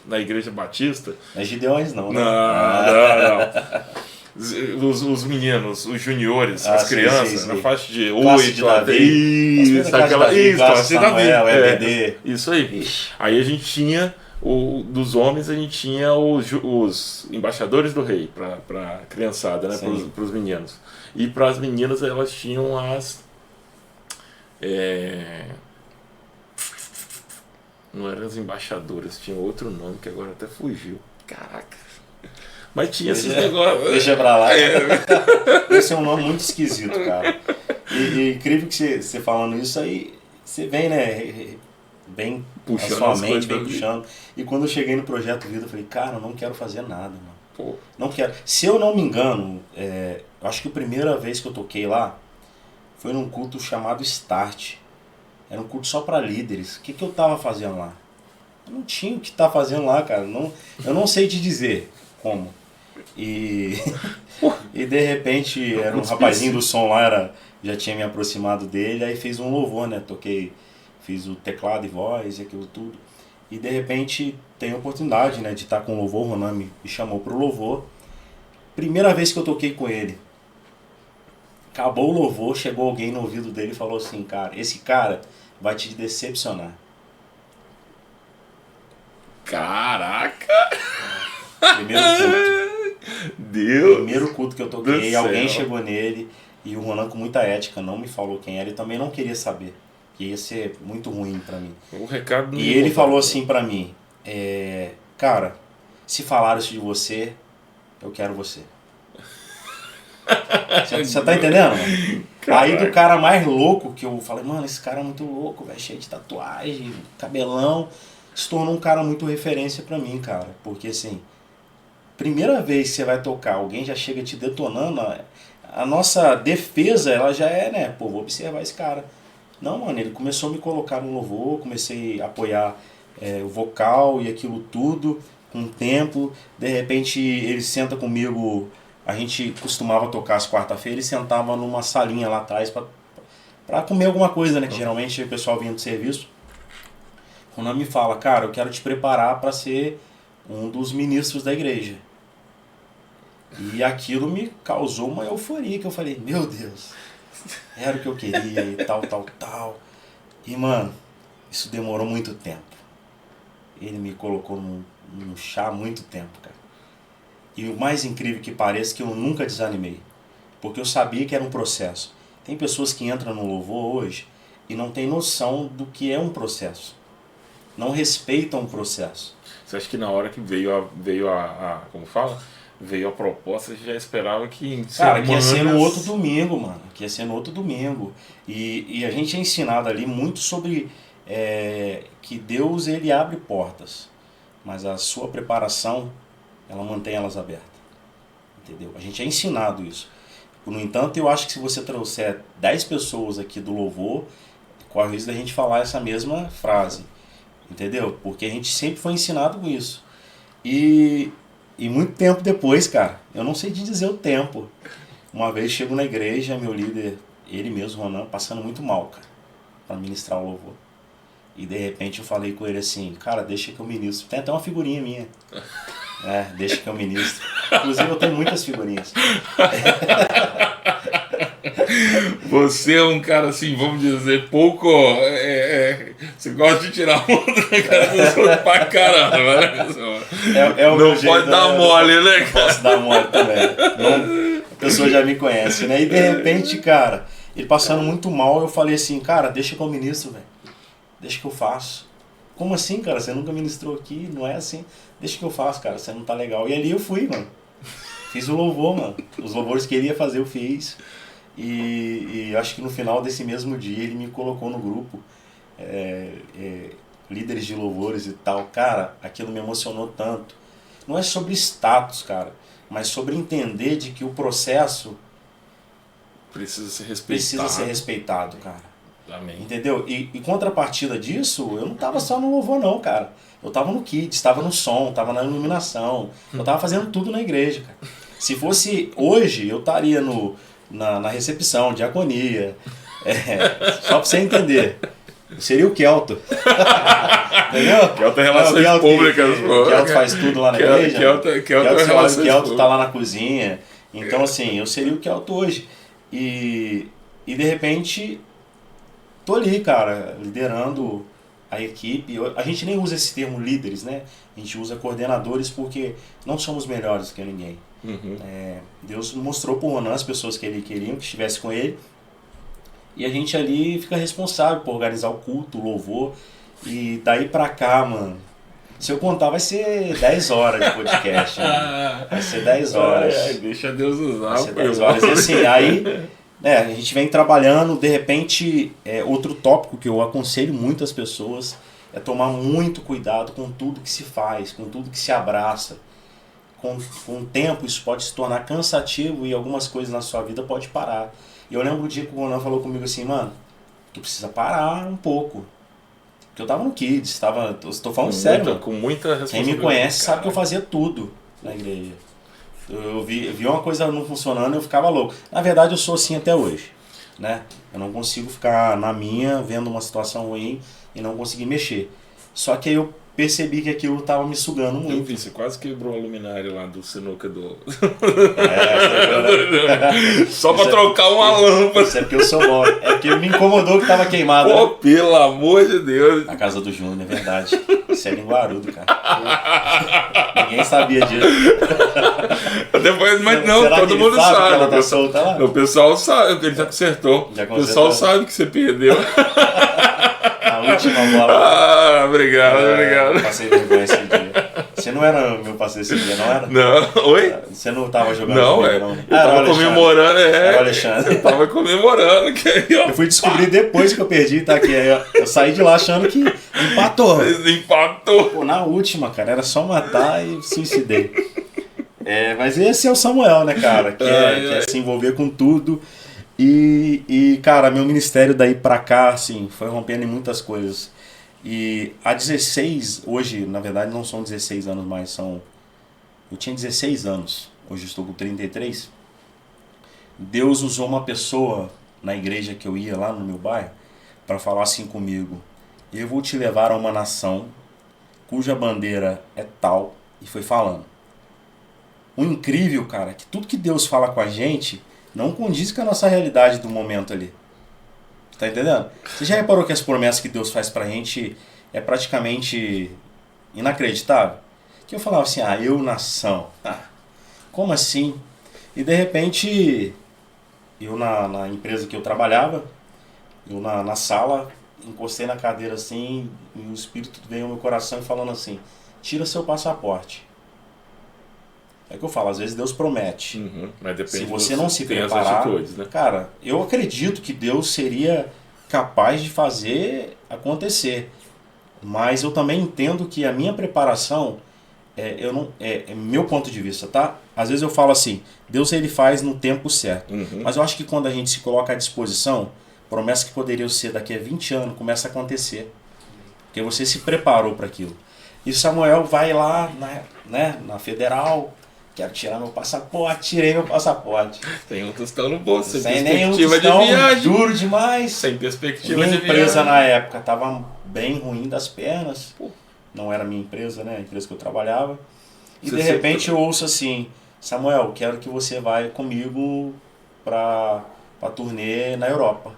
na Igreja Batista. Mas Gideões não, né? Não. Os meninos, os juniores, as crianças, sim. na faixa de Classe 8 de Davi. Isso, classe de Davi. EBD. Isso aí. Ixi. Aí a gente tinha, dos homens, a gente tinha os embaixadores do rei, para criançada, né, para os meninos. E para as meninas, elas tinham não eram as embaixadoras, tinha outro nome que agora até fugiu. Caraca. Mas tinha esses negócios. Deixa pra lá. Esse é um nome muito esquisito, cara. E incrível que você falando isso aí, você vem, né? Bem puxando a sua mente, vem puxando. E quando eu cheguei no Projeto Vida, eu falei, cara, eu não quero fazer nada, mano. Pô. Não quero. Se eu não me engano, eu acho que a primeira vez que eu toquei lá foi num culto chamado Start. Era um culto só pra líderes. O que eu tava fazendo lá? Eu não tinha o que tá fazendo lá, cara. Eu não sei te dizer como. E de repente era um rapazinho do som lá, já tinha me aproximado dele, aí fez um louvor, né? Fiz o teclado e voz e aquilo tudo. E de repente tem a oportunidade, né, de estar com o louvor, o Ronan me chamou pro louvor. Primeira vez que eu toquei com ele. Acabou o louvor, chegou alguém no ouvido dele e falou assim, cara, esse cara vai te decepcionar. Caraca! Primeiro culto. Deus! Primeiro culto que eu toquei, alguém chegou nele e o Ronan com muita ética não me falou quem era e também não queria saber. Que ia ser muito ruim pra mim. O recado não e ele falou assim pra mim, cara, se falaram isso de você, eu quero você. Você tá entendendo, mano? Aí do cara mais louco, que eu falei, mano, esse cara é muito louco, velho, cheio de tatuagem, cabelão, se tornou um cara muito referência pra mim, cara. Porque assim, primeira vez que você vai tocar, alguém já chega te detonando, a nossa defesa, ela já é, né, pô, vou observar esse cara. Não, mano, ele começou a me colocar no louvor, comecei a apoiar o vocal e aquilo tudo, com o tempo, de repente ele senta comigo, a gente costumava tocar às quarta-feiras e sentava numa salinha lá atrás pra comer alguma coisa, né, que geralmente o pessoal vinha do serviço. Quando me fala, cara, eu quero te preparar para ser um dos ministros da igreja. E aquilo me causou uma euforia, que eu falei, meu Deus, era o que eu queria e tal. E, mano, isso demorou muito tempo. Ele me colocou num chá há muito tempo, cara. E o mais incrível que pareça é que eu nunca desanimei. Porque eu sabia que era um processo. Tem pessoas que entram no louvor hoje e não tem noção do que é um processo. Não respeitam o processo. Você acha que na hora que veio a como fala? Veio a proposta, você já esperava que... Cara, que ia ser no outro domingo, mano. Que ia ser no outro domingo. E a gente é ensinado ali muito sobre que Deus, ele abre portas. Mas a sua preparação, ela mantém elas abertas. Entendeu? A gente é ensinado isso. No entanto, eu acho que se você trouxer 10 pessoas aqui do louvor, corre o risco da gente falar essa mesma frase. Entendeu? Porque a gente sempre foi ensinado com isso. E muito tempo depois, cara, eu não sei te dizer o tempo. Uma vez chego na igreja, meu líder, ele mesmo, Ronan, passando muito mal, cara, pra ministrar o louvor. E de repente eu falei com ele assim, cara, deixa que eu ministro. Tem até uma figurinha minha. Deixa que eu ministro. Inclusive eu tenho muitas figurinhas. Você é um cara assim, vamos dizer, pouco... você gosta de tirar onda da cara dos outros pra caramba, né? Não pode dar mole, né? Não posso dar mole também. A pessoa já me conhece, né? E de repente, cara, ele passando muito mal, eu falei assim, cara, deixa que eu ministro, velho. Deixa que eu faço. Como assim, cara? Você nunca ministrou aqui? Não é assim. Deixa que eu faço, cara. Você não tá legal. E ali eu fui, mano. Fiz o louvor, mano. Os louvores que ele ia fazer, eu fiz. E acho que no final desse mesmo dia ele me colocou no grupo, líderes de louvores e tal. Cara, aquilo me emocionou tanto. Não é sobre status, cara, mas sobre entender de que o processo precisa ser respeitado, cara. Amém. Entendeu? E contrapartida disso, eu não tava só no louvor não, cara. Eu tava no kids, tava no som, tava na iluminação. Eu tava fazendo tudo na igreja, cara. Se fosse hoje, eu estaria na recepção, diaconia. Só pra você entender. Eu seria o Kelto. Entendeu? Kelto é relações públicas. Kelto faz tudo lá na igreja. Kelto tá lá na cozinha. Então, assim, eu seria o Kelto hoje. E de repente, tô ali, cara, liderando a equipe. A gente nem usa esse termo líderes, né? A gente usa coordenadores porque não somos melhores que ninguém. Uhum. Deus mostrou pro Ronan as pessoas que ele queria que estivesse com ele. E a gente ali fica responsável por organizar o culto, o louvor. E daí pra cá, mano, se eu contar vai ser 10 horas de podcast. Né? Vai ser 10 horas. Deixa Deus usar. Vai ser 10 horas. E assim, aí a gente vem trabalhando. De repente, outro tópico que eu aconselho muito as pessoas é tomar muito cuidado com tudo que se faz, com tudo que se abraça. Com o tempo isso pode se tornar cansativo e algumas coisas na sua vida pode parar. E eu lembro o dia que o Ronan falou comigo assim, mano, tu precisa parar um pouco. Porque eu tava no Kids, estou falando sério, mano. Com muita responsabilidade. Quem me conhece sabe que eu fazia tudo na igreja. Eu vi uma coisa não funcionando e eu ficava louco. Na verdade eu sou assim até hoje, né? Eu não consigo ficar na minha, vendo uma situação ruim e não conseguir mexer. Só que aí eu percebi que aquilo tava me sugando muito. Eu vi, você quase quebrou a luminária lá do sinuca do... Só pra trocar uma lâmpada. Isso é porque eu sou bom. É porque me incomodou que tava queimado. Pô, pelo amor de Deus. Na casa do Júnior, é verdade. Isso é linguarudo, cara. Ninguém sabia disso. Depois, mas não, será todo mundo sabe. Que ela tá solta lá? O pessoal sabe, ele já consertou. O pessoal sabe que você perdeu. A última bola. Obrigado. Passei vergonha esse dia. Você não era meu parceiro esse dia, não era? Não, oi? Você não tava jogando Não, comigo, não. não? Eu tava comemorando, Era o Alexandre. Eu tava comemorando. Que aí, ó, eu fui descobrir depois que eu perdi, tá aqui. Aí eu saí de lá achando que empatou. Empatou. Pô, na última, cara, era só matar e suicidei. Mas esse é o Samuel, né, cara? Que é se envolver com tudo. Cara, meu ministério daí pra cá, assim, foi rompendo em muitas coisas. E há 16, hoje, na verdade, não são 16 anos mais, eu tinha 16 anos, hoje eu estou com 33. Deus usou uma pessoa na igreja que eu ia lá no meu bairro para falar assim comigo: eu vou te levar a uma nação cuja bandeira é tal, e foi falando. O incrível, cara, é que tudo que Deus fala com a gente não condiz com a nossa realidade do momento ali. Tá entendendo? Você já reparou que as promessas que Deus faz pra gente é praticamente inacreditável? Que eu falava assim, eu nação. Como assim? E de repente, eu na empresa que eu trabalhava, eu na sala, encostei na cadeira assim, e o Espírito veio ao meu coração falando assim: tira seu passaporte. É o que eu falo, às vezes Deus promete. Mas depende se você não se tem preparar, as atitudes, né? Cara, eu acredito que Deus seria capaz de fazer acontecer. Mas eu também entendo que a minha preparação, é meu ponto de vista, tá? Às vezes eu falo assim, Deus ele faz no tempo certo. Mas eu acho que quando a gente se coloca à disposição, promessas que poderiam ser daqui a 20 anos começa a acontecer. Porque você se preparou para aquilo. E Samuel vai lá na federal, quero tirar meu passaporte, tirei meu passaporte. Tem um tostão no bolso, sem perspectiva de viagem. Duro demais. Sem perspectiva minha de viagem. Empresa na época estava bem ruim das pernas. Não era minha empresa, né? A empresa que eu trabalhava. E de repente eu ouço assim: Samuel, quero que você vá comigo pra turnê na Europa.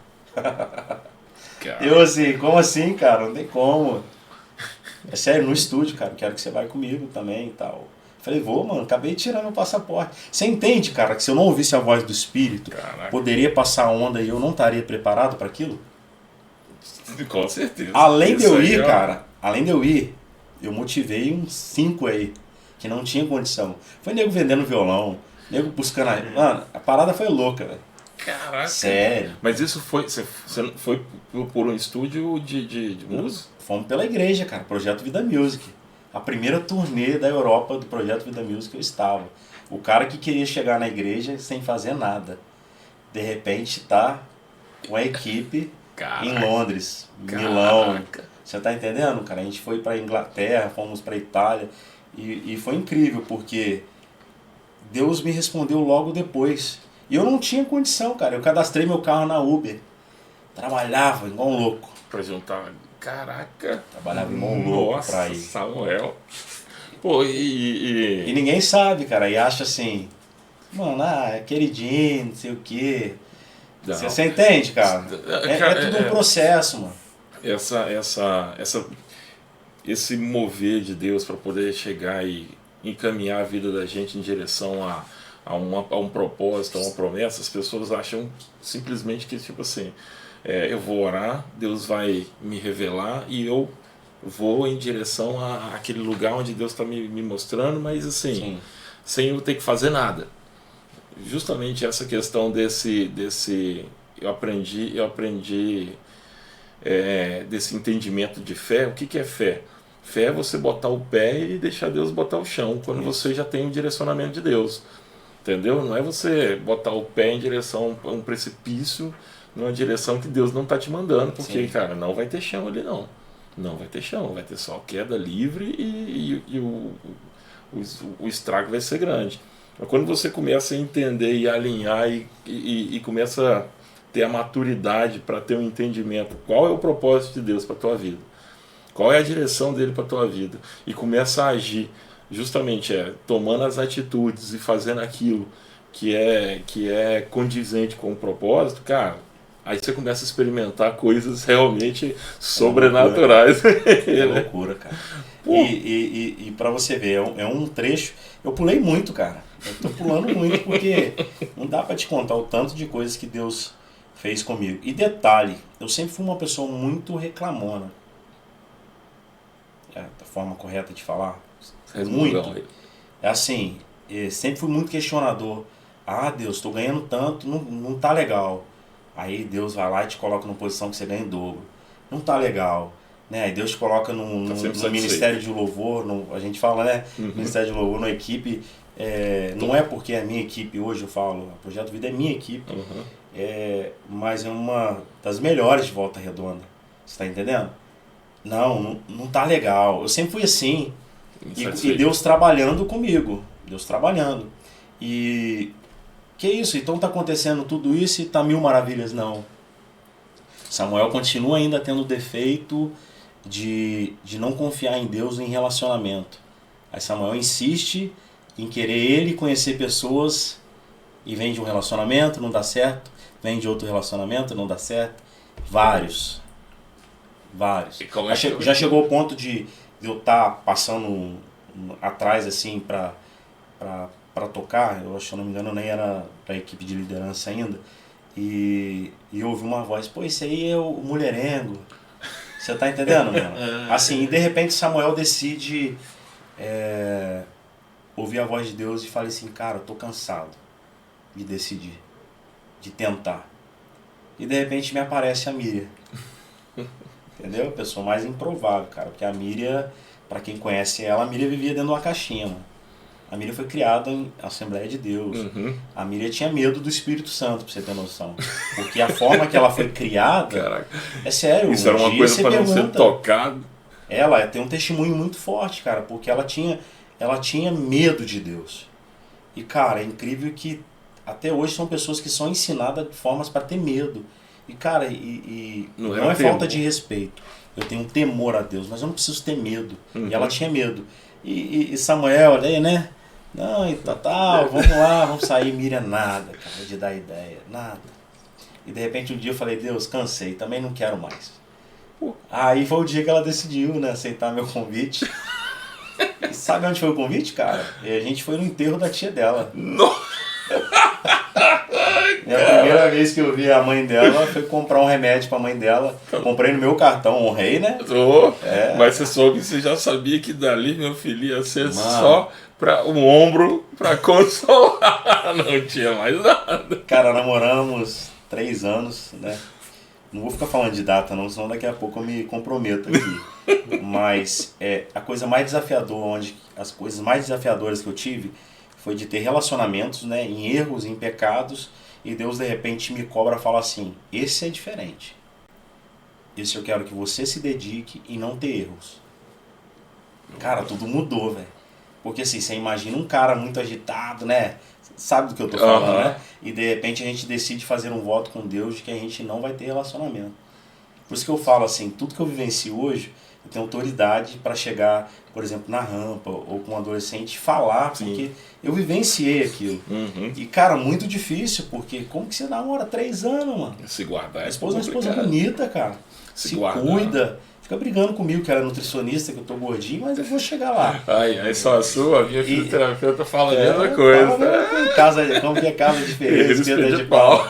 Eu assim, como assim, cara? Não tem como. É sério, no estúdio, cara, quero que você vá comigo também e tal. Falei, vou, mano, acabei de tirar meu passaporte. Você entende, cara, que se eu não ouvisse a voz do Espírito, poderia passar onda e eu não estaria preparado para aquilo? Com certeza. Além de eu ir, cara, eu motivei uns 5 aí, que não tinha condição. Foi nego vendendo violão, nego buscando... Mano, a parada foi louca, velho. Caraca. Sério. Mas isso foi... Você foi por um estúdio de música? Fomos pela igreja, cara, Projeto Vida Music. A primeira turnê da Europa do Projeto Vida Music eu estava. O cara que queria chegar na igreja sem fazer nada. De repente tá com a equipe em Londres, Milão. Você tá entendendo, cara? A gente foi pra Inglaterra, fomos pra Itália. E foi incrível, porque Deus me respondeu logo depois. E eu não tinha condição, cara. Eu cadastrei meu carro na Uber. Trabalhava igual um louco. Pra juntar... Caraca. Trabalhava igual um louco. Nossa, pra ir. Samuel. Pô, E ninguém sabe, cara. E acha assim... Mano, é queridinho, não sei o quê. Você entende, cara? É tudo um processo, mano. Esse mover de Deus para poder chegar e encaminhar a vida da gente em direção a um propósito, a uma promessa, as pessoas acham simplesmente que, tipo assim, eu vou orar, Deus vai me revelar e eu vou em direção àquele lugar onde Deus está me mostrando, mas assim, Sim. sem eu ter que fazer nada. Justamente essa questão desse eu aprendi desse entendimento de fé. O que é fé? Fé é você botar o pé e deixar Deus botar o chão quando você já tem o direcionamento de Deus, entendeu? Não é você botar o pé em direção a um precipício, numa direção que Deus não está te mandando, porque, cara, não vai ter chão ali não vai ter chão, vai ter só queda livre e o estrago vai ser grande. Mas quando você começa a entender e alinhar e começa a ter a maturidade para ter um entendimento, qual é o propósito de Deus para a tua vida, qual é a direção dele para a tua vida, e começa a agir justamente tomando as atitudes e fazendo aquilo que é condizente com o propósito, cara, aí você começa a experimentar coisas realmente sobrenaturais. É loucura, cara. E pra você ver, é um trecho. Eu pulei muito, cara. Eu tô pulando muito porque não dá pra te contar o tanto de coisas que Deus fez comigo. E detalhe, eu sempre fui uma pessoa muito reclamona. É a forma correta de falar. Muito. É assim, sempre fui muito questionador. Ah, Deus, estou ganhando tanto, não tá legal. Aí Deus vai lá e te coloca numa posição que você ganha em dobro. Não tá legal. Né? Aí Deus te coloca no ministério de louvor, a gente fala, né? Ministério de louvor, numa equipe. Não é porque é a minha equipe hoje, eu falo, o Projeto Vida é minha equipe. Mas é uma das melhores de Volta Redonda. Você tá entendendo? Não tá legal. Eu sempre fui assim. E Deus trabalhando comigo. Deus trabalhando. E que isso? Então tá acontecendo tudo isso e tá mil maravilhas? Não. Samuel continua ainda tendo o defeito de não confiar em Deus em relacionamento. Aí Samuel insiste em querer ele conhecer pessoas e vem de um relacionamento, não dá certo. Vem de outro relacionamento, não dá certo. Vários. Já chegou ao ponto de eu estar passando atrás assim para tocar. Eu acho, se eu não me engano, eu nem era da equipe de liderança ainda. E eu ouvi uma voz: pô, esse aí é o mulherengo. Você tá entendendo, mano? Assim, e de repente Samuel decide ouvir a voz de Deus e fala assim: cara, eu tô cansado de decidir, de tentar. E de repente me aparece a Miriam. Entendeu? A pessoa mais improvável, cara. Porque a Miriam, pra quem conhece ela, a Miriam vivia dentro de uma caixinha, mano. A Miriam foi criada em Assembleia de Deus. A Miriam tinha medo do Espírito Santo, pra você ter noção. Porque a forma que ela foi criada... Caraca. É sério. Isso era uma coisa para não ser tocado. Ela tem um testemunho muito forte, cara. Porque ela tinha medo de Deus. E, cara, é incrível que até hoje são pessoas que são ensinadas de formas para ter medo. E, cara, não é falta de respeito. Eu tenho um temor a Deus, mas eu não preciso ter medo. E ela tinha medo. E Samuel, né? Não, e tal, vamos lá, vamos sair. Miriam, nada, cara, de dar ideia, nada. E de repente um dia eu falei: Deus, cansei, também não quero mais. Aí foi o dia que ela decidiu, né, aceitar meu convite. E sabe onde foi o convite, cara? E a gente foi no enterro da tia dela. Nossa! E a primeira vez que eu vi a mãe dela foi comprar um remédio pra mãe dela. Comprei no meu cartão, honrei, né? Mas você soube que você já sabia que dali, meu filho, ia ser só para o ombro pra consolar. Não tinha mais nada. Cara, namoramos 3 anos, né? Não vou ficar falando de data não, senão daqui a pouco eu me comprometo aqui. Mas a coisa mais desafiadora, as coisas mais desafiadoras que eu tive foi de ter relacionamentos, né, em erros, em pecados, e Deus de repente me cobra e fala assim: esse é diferente. Esse eu quero que você se dedique e não ter erros. Cara, tudo mudou, velho. Porque assim, você imagina um cara muito agitado, né? Sabe do que eu tô falando, né? E de repente a gente decide fazer um voto com Deus de que a gente não vai ter relacionamento. Por isso que eu falo assim, tudo que eu vivencio hoje, eu tenho autoridade para chegar, por exemplo, na rampa ou com um adolescente e falar, porque eu vivenciei aquilo. E, cara, muito difícil, porque como que você namora 3 anos, mano? Se guardar. A esposa é uma esposa bonita, cara. Se cuida. Fica brigando comigo, que era nutricionista, que eu tô gordinho, mas eu vou chegar lá. Aí só a sua, a minha fisioterapeuta fala a mesma coisa. Como que é casa diferente, espelho de pau.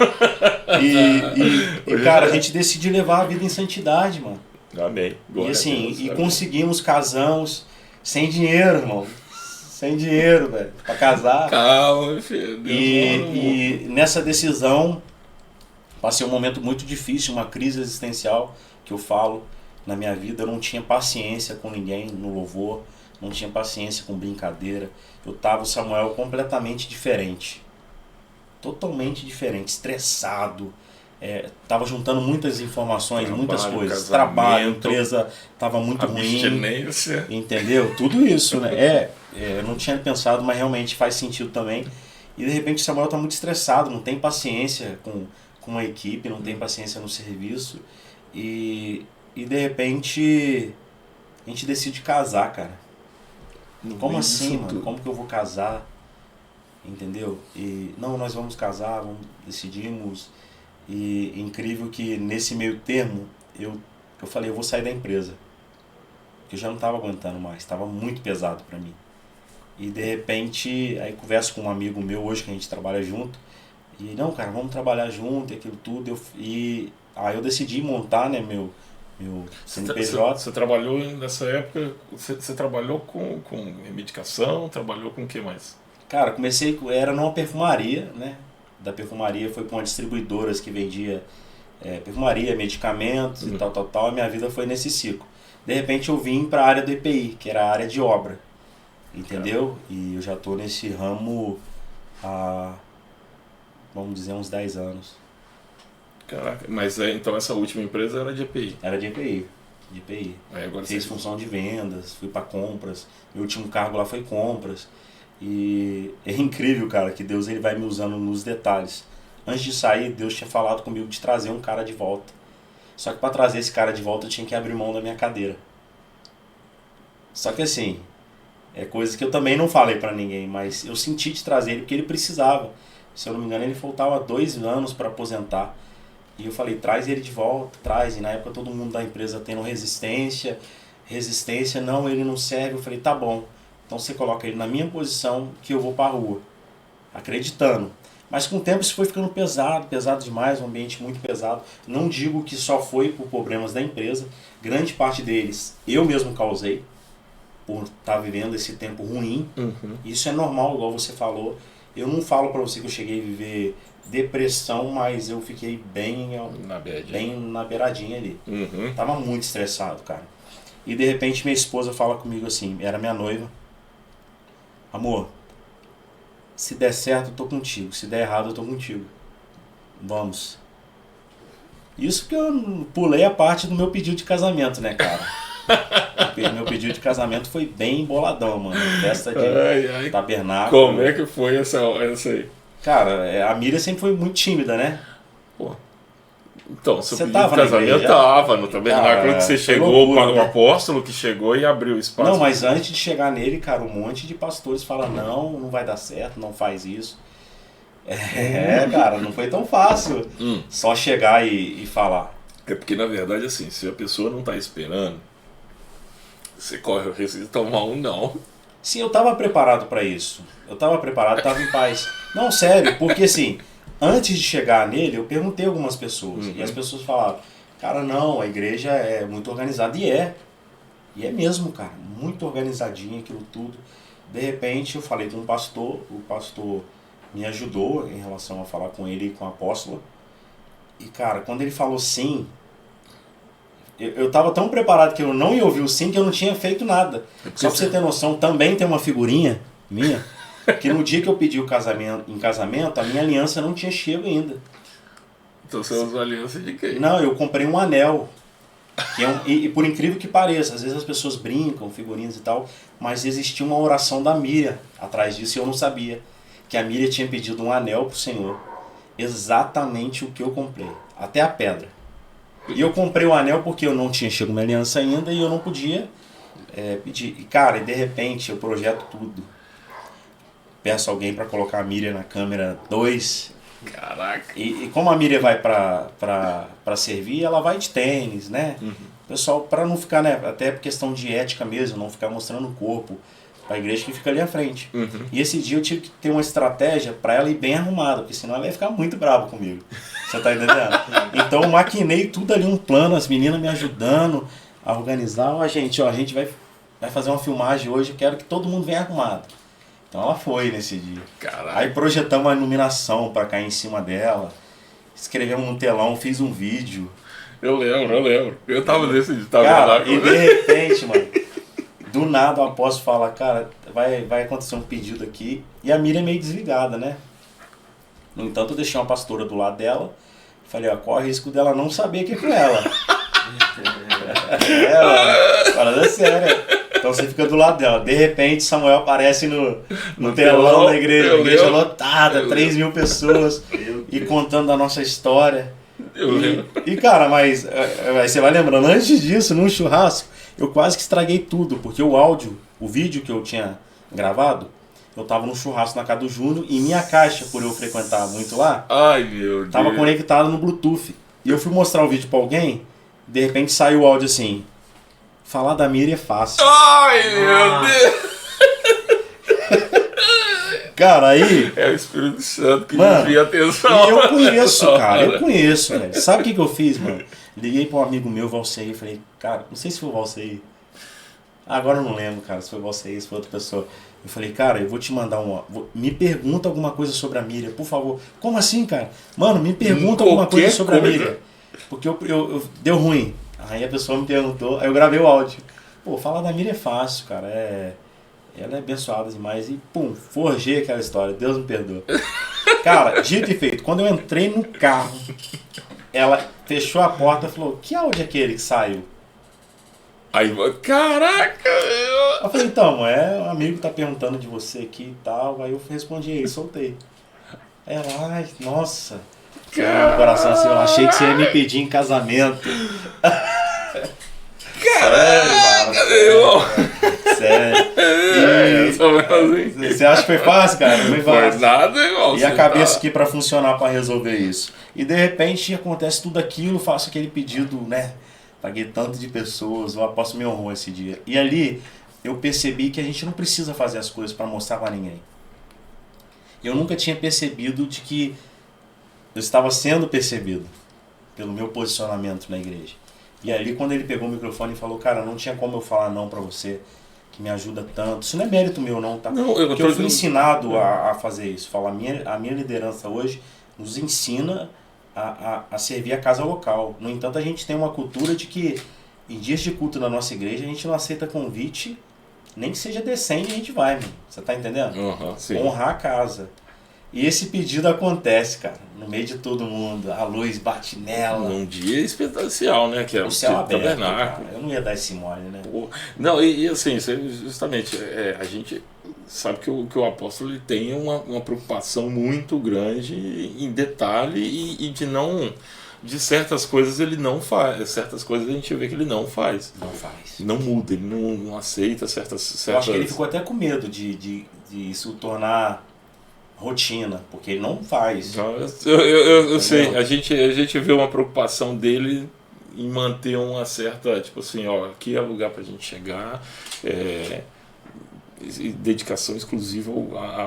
E cara, a gente decidiu levar a vida em santidade, mano. Amém. E assim, conseguimos, casamos, sem dinheiro, irmão. Sem dinheiro, velho, pra casar. Calma, meu filho. E nessa decisão, passei um momento muito difícil, uma crise existencial, que eu falo na minha vida. Eu não tinha paciência com ninguém no louvor, não tinha paciência com brincadeira. Eu tava, o Samuel, completamente diferente. Totalmente diferente, estressado. Tava juntando muitas informações, muitas coisas. Trabalho, empresa, tava muito ruim. Entendeu? Tudo isso, né? Eu não tinha pensado, mas realmente faz sentido também. E de repente o Samuel tá muito estressado, não tem paciência com a equipe, não tem paciência no serviço. E de repente a gente decide casar, cara. Como assim, mano? Como que eu vou casar? Entendeu? E não, nós vamos casar, decidimos. E incrível que nesse meio termo eu falei: eu vou sair da empresa, porque eu já não estava aguentando mais, estava muito pesado para mim. E de repente aí converso com um amigo meu hoje, que a gente trabalha junto, e não, cara, vamos trabalhar junto e aquilo tudo. E aí eu decidi montar, né, meu Meu CNPJ. Você trabalhou nessa época, você trabalhou com medicação, trabalhou com o que mais? Cara, era numa perfumaria, né? Da perfumaria foi com uma distribuidora que vendia perfumaria, medicamentos e tal. A minha vida foi nesse ciclo. De repente eu vim para a área do EPI, que era a área de obra. Entendeu? E eu já tô nesse ramo há, vamos dizer, uns 10 anos. Caraca, mas então essa última empresa era de EPI? Era de EPI. Aí agora Fiz função de vendas, fui para compras. Meu último cargo lá foi compras. E é incrível, cara, que Deus ele vai me usando nos detalhes. Antes de sair, Deus tinha falado comigo de trazer um cara de volta. Só que para trazer esse cara de volta eu tinha que abrir mão da minha cadeira. Só que assim, é coisa que eu também não falei para ninguém, mas eu senti de trazer ele porque ele precisava. Se eu não me engano, ele faltava 2 anos para aposentar. E eu falei, traz ele de volta, traz. E na época todo mundo da empresa tendo resistência, não, ele não serve. Eu falei, tá bom, então você coloca ele na minha posição que eu vou pra rua. Acreditando. Mas com o tempo isso foi ficando pesado demais, um ambiente muito pesado. Não digo que só foi por problemas da empresa, grande parte deles eu mesmo causei, por estar vivendo esse tempo ruim. Isso é normal, igual você falou. Eu não falo pra você que eu cheguei a viver depressão, mas eu fiquei bem na beiradinha ali. Tava muito estressado, cara. E de repente minha esposa fala comigo assim, era minha noiva: amor, se der certo eu tô contigo, se der errado eu tô contigo. Vamos. Isso que eu pulei a parte do meu pedido de casamento, né, cara? Meu pedido de casamento foi bem boladão, mano. Festa de tabernáculo. Como é que foi essa aí? Cara, a Miriam sempre foi muito tímida, né? Pô. Então, seu pedido tava de casamento tava no tabernáculo que você chegou, loucura, o né? apóstolo que chegou e abriu espaço. Não, mas antes de chegar nele, cara, um monte de pastores falam, não vai dar certo, não faz isso. Cara, não foi tão fácil só chegar e falar. É porque, na verdade, assim, se a pessoa não tá esperando, você corre o risco de tomar um não. Sim, eu tava preparado pra isso. Eu tava preparado, tava em paz. Não, sério, porque assim, antes de chegar nele, eu perguntei a algumas pessoas. E as pessoas falavam, cara, não, a igreja é muito organizada. E é mesmo, cara, muito organizadinho aquilo tudo. De repente, eu falei com o pastor me ajudou em relação a falar com ele e com a apóstola. E, cara, quando ele falou sim, eu tava tão preparado que eu não ia ouvir o sim que eu não tinha feito nada. Só pra você ter noção, também tem uma figurinha minha que no dia que eu pedi o casamento, a minha aliança não tinha chego ainda. Então você usou a aliança de quem? Não, eu comprei um anel. Que e por incrível que pareça, às vezes as pessoas brincam, figurinhas e tal, mas existia uma oração da Miriam atrás disso e eu não sabia. Que a Miriam tinha pedido um anel pro Senhor. Exatamente o que eu comprei. Até a pedra. E eu comprei o anel porque eu não tinha chego minha aliança ainda e eu não podia pedir. E cara, de repente eu projeto tudo. Peço alguém para colocar a Miriam na câmera 2. Caraca. E como a Miriam vai pra servir, ela vai de tênis, né? Pessoal, para não ficar, né? Até por questão de ética mesmo, não ficar mostrando o corpo pra igreja que fica ali à frente. E esse dia eu tive que ter uma estratégia para ela ir bem arrumada, porque senão ela ia ficar muito brava comigo. Você tá entendendo? Então eu maquinei tudo ali, um plano, as meninas me ajudando a organizar. A gente vai fazer uma filmagem hoje, eu quero que todo mundo venha arrumado. Então ela foi nesse dia. Caraca. Aí projetamos a iluminação para cair em cima dela. Escrevemos no telão, fiz um vídeo. Eu lembro. Eu tava nesse dia. Cara, e de repente, mano, do nada o apóstolo fala, cara, vai acontecer um pedido aqui. E a Miriam é meio desligada, né? No entanto, eu deixei uma pastora do lado dela. Falei, ó, corre o risco dela não saber que é com ela. Parada séria. Então você fica do lado dela. De repente, Samuel aparece no telão da igreja. Igreja lotada, 3.000 pessoas. E contando a nossa história. E cara, mas você vai lembrando, antes disso, num churrasco, eu quase que estraguei tudo. Porque o vídeo que eu tinha gravado, eu tava no churrasco na casa do Júnior e minha caixa, por eu frequentar muito lá, ai, meu Deus, tava conectada no Bluetooth. E eu fui mostrar o vídeo pra alguém, de repente saiu o áudio assim: falar da Miriam é fácil. Ai, meu Deus! Cara, aí... É o Espírito Santo que mano, desvia a atenção. E eu conheço, cara. Eu conheço, velho. Sabe o que eu fiz, mano? Liguei pra um amigo meu, Valceir, e falei, cara, não sei se foi o Valceir. Agora eu não lembro, cara, se foi o Valceir, se foi outra pessoa. Eu falei, cara, eu vou te mandar me pergunta alguma coisa sobre a Miriam, por favor. Como assim, cara? Mano, me pergunta alguma coisa sobre a Miriam. Porque deu ruim. Aí a pessoa me perguntou, aí eu gravei o áudio. Pô, falar da Miriam é fácil, cara. Ela é abençoada demais. E, pum, forjei aquela história. Deus me perdoa. Cara, dito e feito, quando eu entrei no carro, ela fechou a porta e falou, que áudio é aquele que saiu? Aí, caraca! Eu falei, então, um amigo tá perguntando de você aqui e tal. Aí eu respondi aí, soltei. Ela, ai, nossa. Meu coração assim, eu achei que você ia me pedir em casamento. Caraca, meu! Sério. Você acha que foi fácil, cara? Não foi fácil. Foi nada, irmão. E a cabeça aqui pra funcionar, pra resolver isso. E de repente acontece tudo aquilo, faço aquele pedido, né? Paguei tanto de pessoas, o apóstolo me honrou esse dia. E ali eu percebi que a gente não precisa fazer as coisas pra mostrar pra ninguém. Eu nunca tinha percebido de que eu estava sendo percebido pelo meu posicionamento na igreja. E ali quando ele pegou o microfone e falou, cara, não tinha como eu falar não pra você, que me ajuda tanto. Isso não é mérito meu não, tá? Não, porque eu fui ensinado a fazer isso. A minha liderança hoje nos ensina a servir a casa local. No entanto, a gente tem uma cultura de que em dias de culto na nossa igreja a gente não aceita convite, nem que seja decente a gente vai, mano. Você tá entendendo? Sim. Honrar a casa. E esse pedido acontece, cara, no meio de todo mundo. A luz bate nela. Num dia especial, né? Que é o céu aberto, tabernáculo. Eu não ia dar esse mole, né? Pô. Não, e assim, justamente, a gente sabe que o apóstolo ele tem uma preocupação muito grande em detalhe e de não... De certas coisas ele não faz, certas coisas a gente vê que ele não faz. Não faz. Não muda, ele não aceita certas... Eu acho que ele ficou até com medo de isso tornar rotina, porque ele não faz. Eu sei, a gente vê uma preocupação dele em manter uma certa, tipo assim, ó, aqui é o lugar pra gente chegar, dedicação exclusiva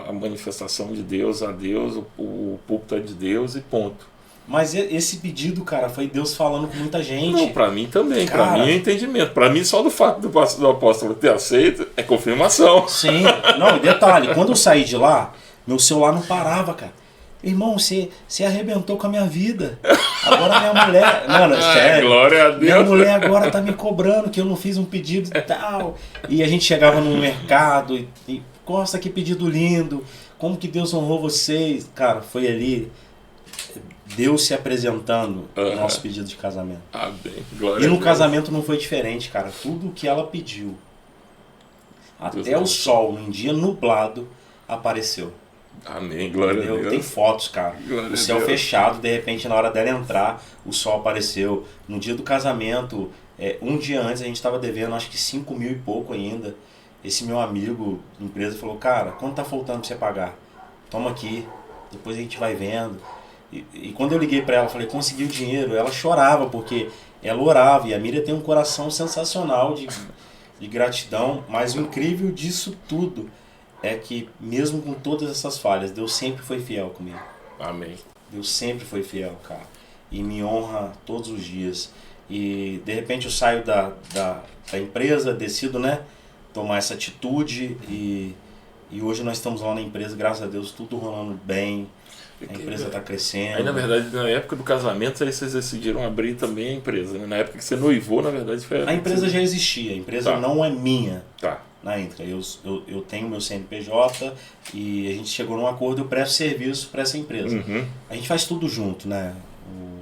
à manifestação de Deus, a Deus, o púlpito é de Deus e ponto. Mas esse pedido, cara, foi Deus falando com muita gente. Não, pra mim também, cara, pra mim é entendimento. Pra mim, só do fato do apóstolo ter aceito é confirmação. Sim, não, detalhe, quando eu saí de lá, meu celular não parava, cara. Irmão, você arrebentou com a minha vida. Agora minha mulher... Mano, sério. Glória a Deus. Minha mulher agora tá me cobrando que eu não fiz um pedido e tal. E a gente chegava no mercado e Costa, que pedido lindo. Como que Deus honrou vocês? Cara, foi ali... Deus se apresentando no nosso pedido de casamento. Amém. Glória E a no Deus. casamento não foi diferente, cara. Tudo que ela pediu, até o sol, num dia nublado, apareceu. Amém. Glória a Deus. Tem fotos, cara. Glória O céu a Deus. fechado, de repente, na hora dela entrar, o sol apareceu. No dia do casamento, um dia antes, a gente estava devendo, acho que 5 mil e pouco ainda. Esse meu amigo, empresa, falou, cara, quanto tá faltando pra você pagar? Toma aqui, depois a gente vai vendo. E quando eu liguei para ela, falei, consegui o dinheiro, ela chorava, porque ela orava, e a Miriam tem um coração sensacional de gratidão, mas o incrível disso tudo é que, mesmo com todas essas falhas, Deus sempre foi fiel comigo. Amém. Deus sempre foi fiel, cara, e me honra todos os dias. E, de repente, eu saio da empresa, decido, né, tomar essa atitude, e hoje nós estamos lá na empresa, graças a Deus, tudo rolando bem. A empresa está crescendo. Aí, na verdade, na época do casamento, aí vocês decidiram abrir também a empresa, né? Na época que você noivou, na verdade, foi... A empresa já existia, a empresa não é minha. Tá. Na íntegra. Eu tenho meu CNPJ e a gente chegou num acordo, eu presto serviço para essa empresa. Uhum. A gente faz tudo junto, né?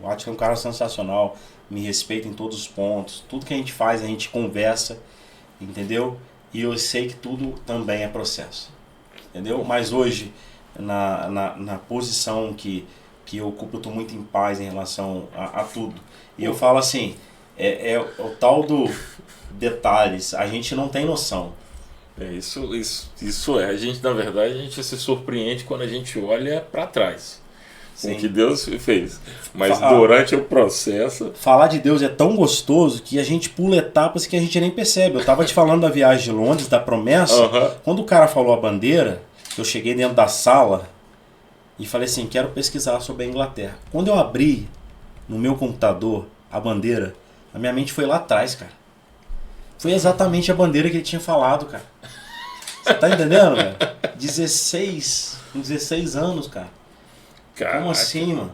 O Átila é um cara sensacional, me respeita em todos os pontos. Tudo que a gente faz, a gente conversa, entendeu? E eu sei que tudo também é processo, entendeu? Mas hoje... Na posição que eu ocupo, eu estou muito em paz em relação a tudo. E eu falo assim, o tal do detalhes, a gente não tem noção. Isso é. A gente, na verdade, a gente se surpreende quando a gente olha para trás. Sim. O que Deus fez. Mas durante o processo... Falar de Deus é tão gostoso que a gente pula etapas que a gente nem percebe. Eu estava te falando da viagem de Londres, da promessa. Uhum. Quando o cara falou a bandeira... Eu cheguei dentro da sala e falei assim, quero pesquisar sobre a Inglaterra. Quando eu abri no meu computador a bandeira, a minha mente foi lá atrás, cara. Foi exatamente a bandeira que ele tinha falado, cara. Você tá entendendo, velho? 16 anos, cara. Caraca. Como assim, mano?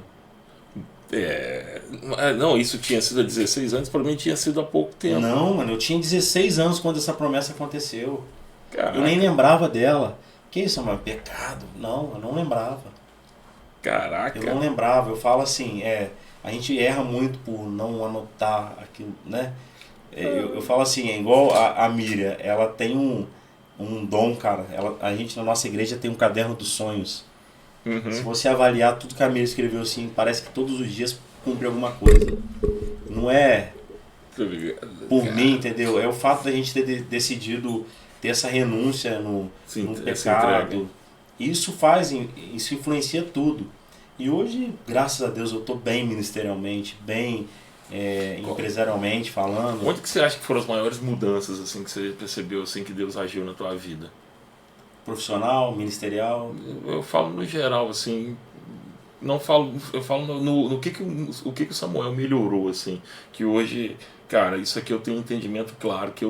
Não, isso tinha sido há 16 anos, para mim tinha sido há pouco tempo. Não, mano, eu tinha 16 anos quando essa promessa aconteceu. Caraca. Eu nem lembrava dela. Que isso, mano? Pecado? Não, eu não lembrava. Caraca. Eu não lembrava. Eu falo assim, a gente erra muito por não anotar aquilo, né? Eu falo assim, é igual a Miriam, ela tem um dom, cara. A gente na nossa igreja tem um caderno dos sonhos. Uhum. Se você avaliar tudo que a Miriam escreveu assim, parece que todos os dias cumpre alguma coisa. Não é por mim, entendeu? É o fato da gente ter decidido ter essa renúncia no pecado. Isso influencia tudo. E hoje, graças a Deus, eu estou bem ministerialmente, bem empresarialmente falando. Onde que você acha que foram as maiores mudanças assim que você percebeu assim que Deus agiu na tua vida? Profissional, ministerial? Eu falo no geral assim, não falo, eu falo no que o Samuel melhorou assim, que hoje, cara, isso aqui eu tenho entendimento claro que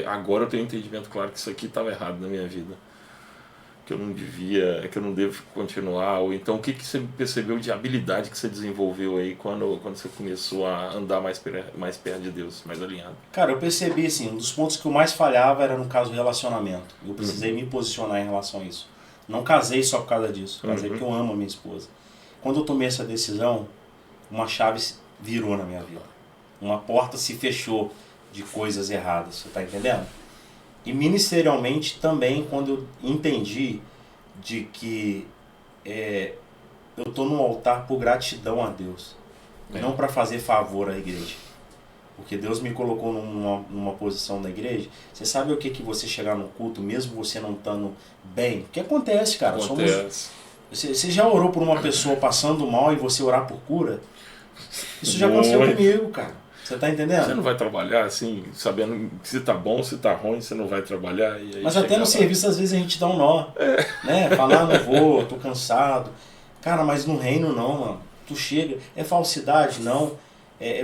agora eu tenho entendimento claro que isso aqui estava errado na minha vida, que eu não devia, que eu não devo continuar. Ou então o que você percebeu de habilidade que você desenvolveu aí quando você começou a andar mais perto de Deus, mais alinhado? Cara, eu percebi assim, um dos pontos que eu mais falhava era no caso do relacionamento. Eu precisei me posicionar em relação a isso. Não casei só por causa disso, casei porque eu amo a minha esposa. Quando eu tomei essa decisão, uma chave virou na minha vida. Uma porta se fechou de coisas erradas, você tá entendendo? E ministerialmente também, quando eu entendi de que eu estou no altar por gratidão a Deus, não para fazer favor à igreja. Porque Deus me colocou numa posição da igreja. Você sabe o que você chegar no culto, mesmo você não estando bem? O que acontece, cara? Acontece. Você já orou por uma pessoa passando mal e você orar por cura? Isso já aconteceu comigo, cara. Você tá entendendo? Você não vai trabalhar assim, sabendo se tá bom, se tá ruim, você não vai trabalhar. E aí mas até no serviço, às vezes, a gente dá um nó. Né? Falar, não vou, tô cansado. Cara, mas no reino não, mano. Tu chega. É falsidade? Não.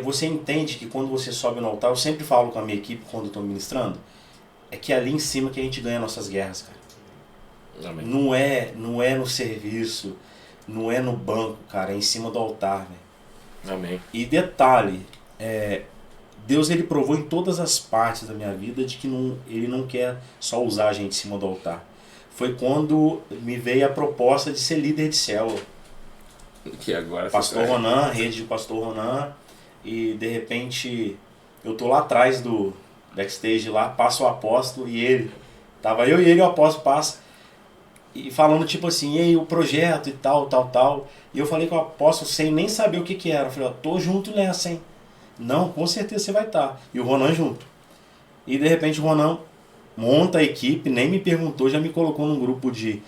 Você entende que quando você sobe no altar, eu sempre falo com a minha equipe quando eu tô ministrando, é que é ali em cima que a gente ganha nossas guerras, cara. Amém. Não é no serviço, não é no banco, cara. É em cima do altar, velho. Amém. E detalhe, Deus ele provou em todas as partes da minha vida de que ele não quer só usar a gente em cima do altar. Foi quando me veio a proposta de ser líder de célula. Que agora Pastor Ronan, rede de Pastor Ronan, e de repente eu tô lá atrás do backstage lá, passa o apóstolo e ele. Tava eu e ele, o apóstolo passa, e falando tipo assim, e aí o projeto e tal. E eu falei com o apóstolo sem nem saber o que era. Eu falei, tô junto nessa, hein? Não, com certeza você vai estar. E o Ronan junto. E de repente o Ronan monta a equipe, nem me perguntou, já me colocou num grupo de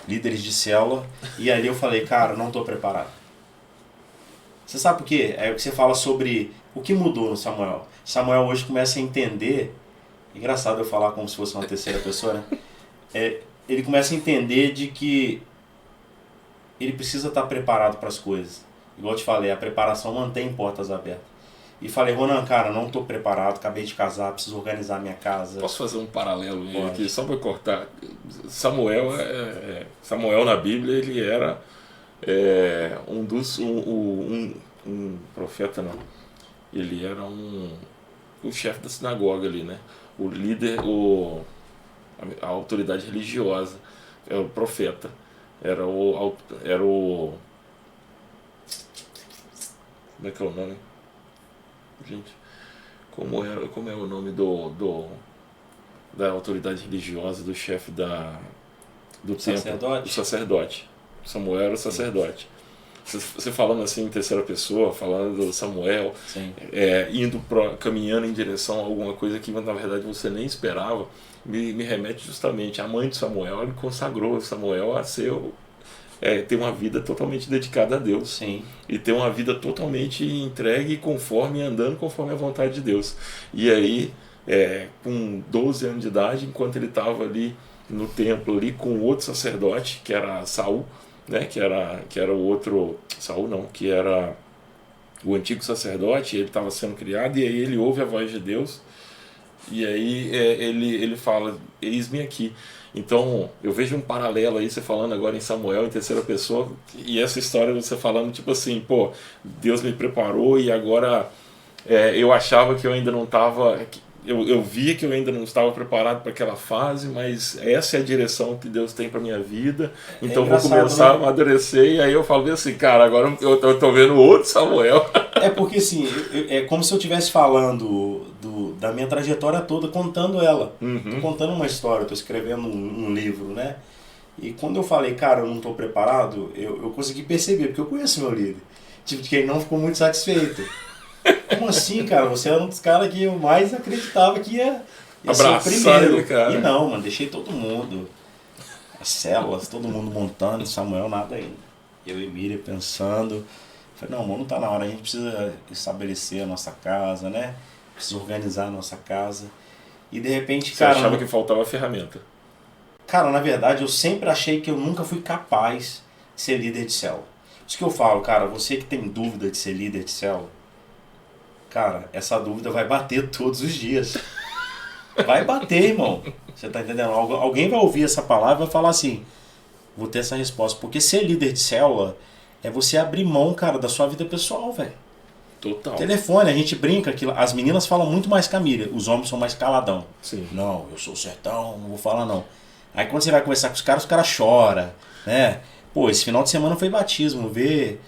líderes de célula. E ali eu falei, cara, não estou preparado. Você sabe por quê? É o que você fala sobre o que mudou no Samuel. Samuel hoje começa a entender, engraçado eu falar como se fosse uma terceira pessoa, né? Ele começa a entender de que ele precisa estar preparado para as coisas. Igual eu te falei, a preparação mantém portas abertas. E falei, Ronan, cara, não estou preparado, acabei de casar, preciso organizar minha casa. Posso fazer um paralelo aqui, só para cortar? Samuel na Bíblia, ele era um profeta, não. Ele era o chefe da sinagoga ali, né? O líder, a autoridade religiosa, era o profeta, era o como é que é o nome? Gente, como é o nome da autoridade religiosa, do chefe do templo? Sacerdote? Do sacerdote. Samuel era o sacerdote. Você falando assim em terceira pessoa, falando do Samuel, caminhando em direção a alguma coisa que na verdade você nem esperava, me remete justamente à mãe de Samuel. Ele consagrou Samuel a ser ter uma vida totalmente dedicada a Deus. Sim. E ter uma vida totalmente entregue andando conforme a vontade de Deus. E aí, com 12 anos de idade, enquanto ele estava ali no templo ali com outro sacerdote, que era Saul, né? Que era o outro... Saul não, que era o antigo sacerdote, ele estava sendo criado, e aí ele ouve a voz de Deus, e aí ele fala, eis-me aqui. Então eu vejo um paralelo aí, você falando agora em Samuel em terceira pessoa, e essa história você falando tipo assim, pô, Deus me preparou e agora eu achava que eu ainda não estava, eu via que eu ainda não estava preparado para aquela fase, mas essa é a direção que Deus tem para minha vida, então vou começar a amadurecer. E aí eu falo assim, cara, agora eu tô vendo outro Samuel. É porque assim, é como se eu estivesse falando da minha trajetória toda, contando ela. Tô contando uma história, tô escrevendo um livro, né? E quando eu falei, cara, eu não tô preparado, eu consegui perceber, porque eu conheço meu líder. Tipo, que ele não ficou muito satisfeito. Como assim, cara? Você era um dos caras que eu mais acreditava que ia ser o primeiro. Ele, cara. E não, mano, deixei todo mundo, as células, todo mundo montando, Samuel nada ainda. Eu e Miriam pensando. Falei, não, mano, não tá na hora, a gente precisa estabelecer a nossa casa, né? Precisa organizar a nossa casa. E de repente, Você achava que faltava a ferramenta? Cara, na verdade, eu sempre achei que eu nunca fui capaz de ser líder de célula. Por isso que eu falo, cara, você que tem dúvida de ser líder de célula, cara, essa dúvida vai bater todos os dias. Vai bater, irmão. Você tá entendendo? Alguém vai ouvir essa palavra e vai falar assim, vou ter essa resposta. Porque ser líder de célula é você abrir mão, cara, da sua vida pessoal, velho. Total. Telefone, a gente brinca que as meninas falam muito mais com a Miriam, os homens são mais caladão. Sim. Não, eu sou sertão, não vou falar não. Aí quando você vai conversar com os caras choram, né? Pô, esse final de semana foi batismo, ver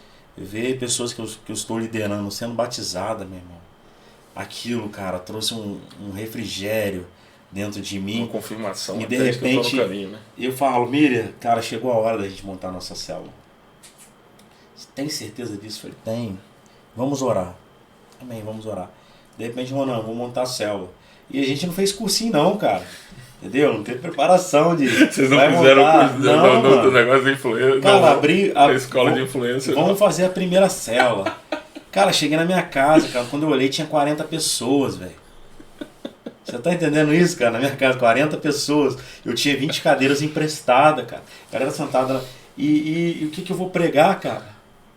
pessoas que eu estou liderando sendo batizadas, meu irmão. Aquilo, cara, trouxe um refrigério dentro de mim. Uma confirmação. E de repente, que eu tô no caminho, né? eu falo, Miriam, cara, chegou a hora da gente montar a nossa célula. Você tem certeza disso? Eu falei, tenho. Vamos orar. Amém, vamos orar. De repente, Ronan, vou montar a célula. E a gente não fez cursinho não, cara. Entendeu? Não teve preparação de... Vocês não fizeram o curso do negócio de influência? Cara, abri a escola de influência. Vamos fazer a primeira célula. Cara, cheguei na minha casa, cara. Quando eu olhei, tinha 40 pessoas, velho. Você tá entendendo isso, cara? Na minha casa, 40 pessoas. Eu tinha 20 cadeiras emprestadas, cara. A galera sentada... E o que eu vou pregar, cara?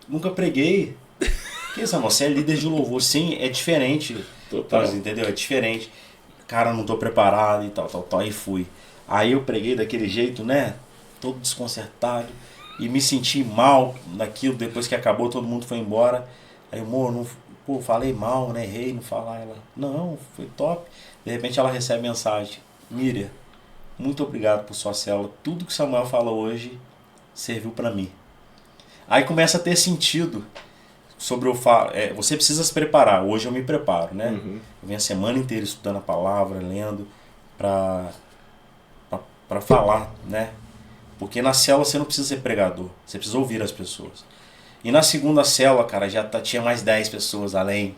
Nunca preguei. Que isso, amor? Você é líder de louvor. Sim, é diferente. Total. Entendeu? É diferente. Cara, não tô preparado e tal. E fui. Aí eu preguei daquele jeito, né? Todo desconcertado. E me senti mal naquilo. Depois que acabou, todo mundo foi embora. Aí, amor, falei mal, né? Errei, não falar. Ela, não, foi top. De repente ela recebe mensagem. Miriam, muito obrigado por sua célula. Tudo que o Samuel falou hoje serviu pra mim. Aí começa a ter sentido. Sobre você precisa se preparar. Hoje eu me preparo, né? Eu venho a semana inteira estudando a palavra, lendo, pra falar, né? Porque na célula você não precisa ser pregador, você precisa ouvir as pessoas. E na segunda célula, cara, tinha mais 10 pessoas além.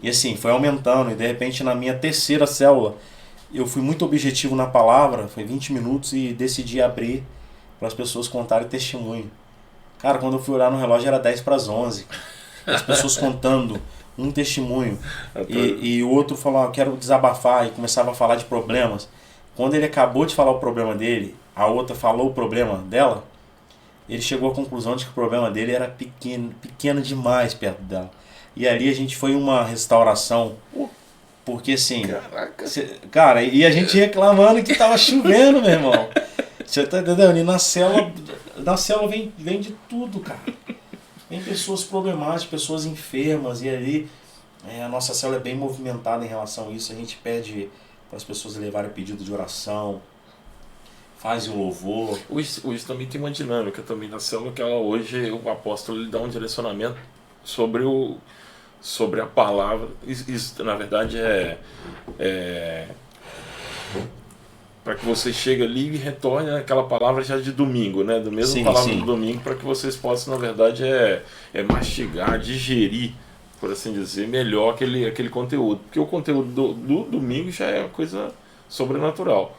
E assim, foi aumentando. E de repente na minha terceira célula, eu fui muito objetivo na palavra, foi 20 minutos e decidi abrir para as pessoas contarem testemunho. Cara, quando eu fui olhar no relógio era 10 para as 11. As pessoas contando um testemunho e o outro falou, eu quero desabafar, e começava a falar de problemas. Quando ele acabou de falar o problema dele, a outra falou o problema dela, ele chegou à conclusão de que o problema dele era pequeno demais perto dela. E ali a gente foi uma restauração, porque assim, cara, e a gente reclamando que tava chovendo, meu irmão. Você tá entendendo? E na célula vem de tudo, cara. Vem pessoas problemáticas, pessoas enfermas, e ali a nossa célula é bem movimentada em relação a isso. A gente pede para as pessoas levarem pedido de oração, fazem um louvor. Hoje também tem uma dinâmica também na célula, que hoje o apóstolo ele dá um direcionamento sobre a palavra. Isso na verdade para que você chegue ali e retorne aquela palavra já de domingo, né? Do mesmo palavra do domingo, para que vocês possam, na verdade, mastigar, digerir, por assim dizer, melhor aquele conteúdo. Porque o conteúdo do domingo já é uma coisa sobrenatural.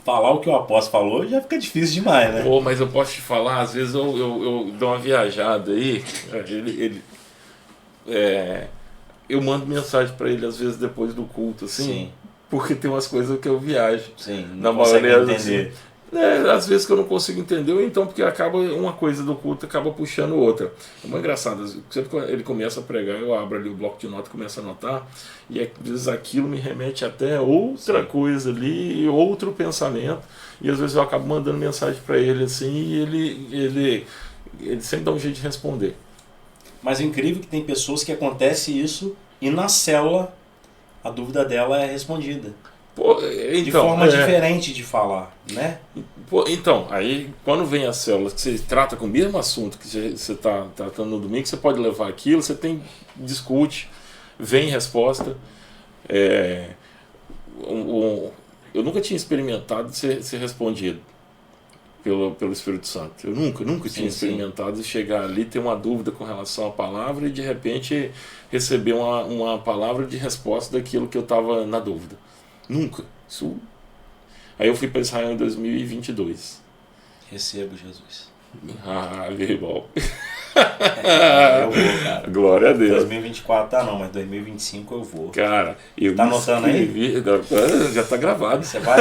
Falar o que o apóstolo falou já fica difícil demais, né? Mas eu posso te falar, às vezes eu dou uma viajada aí, eu mando mensagem para ele às vezes depois do culto, assim. Sim. Porque tem umas coisas que eu viajo. Sim, na maioria entender. Assim, Às vezes que eu não consigo entender, ou então porque acaba uma coisa do culto acaba puxando outra. É muito engraçado, sempre que ele começa a pregar, eu abro ali o bloco de nota e começo a anotar, e às vezes aquilo me remete até outra coisa ali, outro pensamento, e às vezes eu acabo mandando mensagem para ele assim, e ele sempre dá um jeito de responder. Mas é incrível que tem pessoas que acontece isso e na célula a dúvida dela é respondida. Pô, então, de forma diferente de falar, né? Pô, então, aí quando vem a célula que você trata com o mesmo assunto que você está tratando no domingo, você pode levar aquilo, você discute, vem resposta. Eu nunca tinha experimentado ser respondido pelo Espírito Santo. Eu nunca tinha experimentado chegar ali, ter uma dúvida com relação à palavra e de repente receber uma palavra de resposta daquilo que eu estava na dúvida. Nunca. Aí eu fui para Israel em 2022. Recebo, Jesus. Irmão. Eu vou, cara. Glória a Deus. 2024 tá não, mas 2025 eu vou. Cara, eu tá anotando aí? Já tá gravado. Você vai?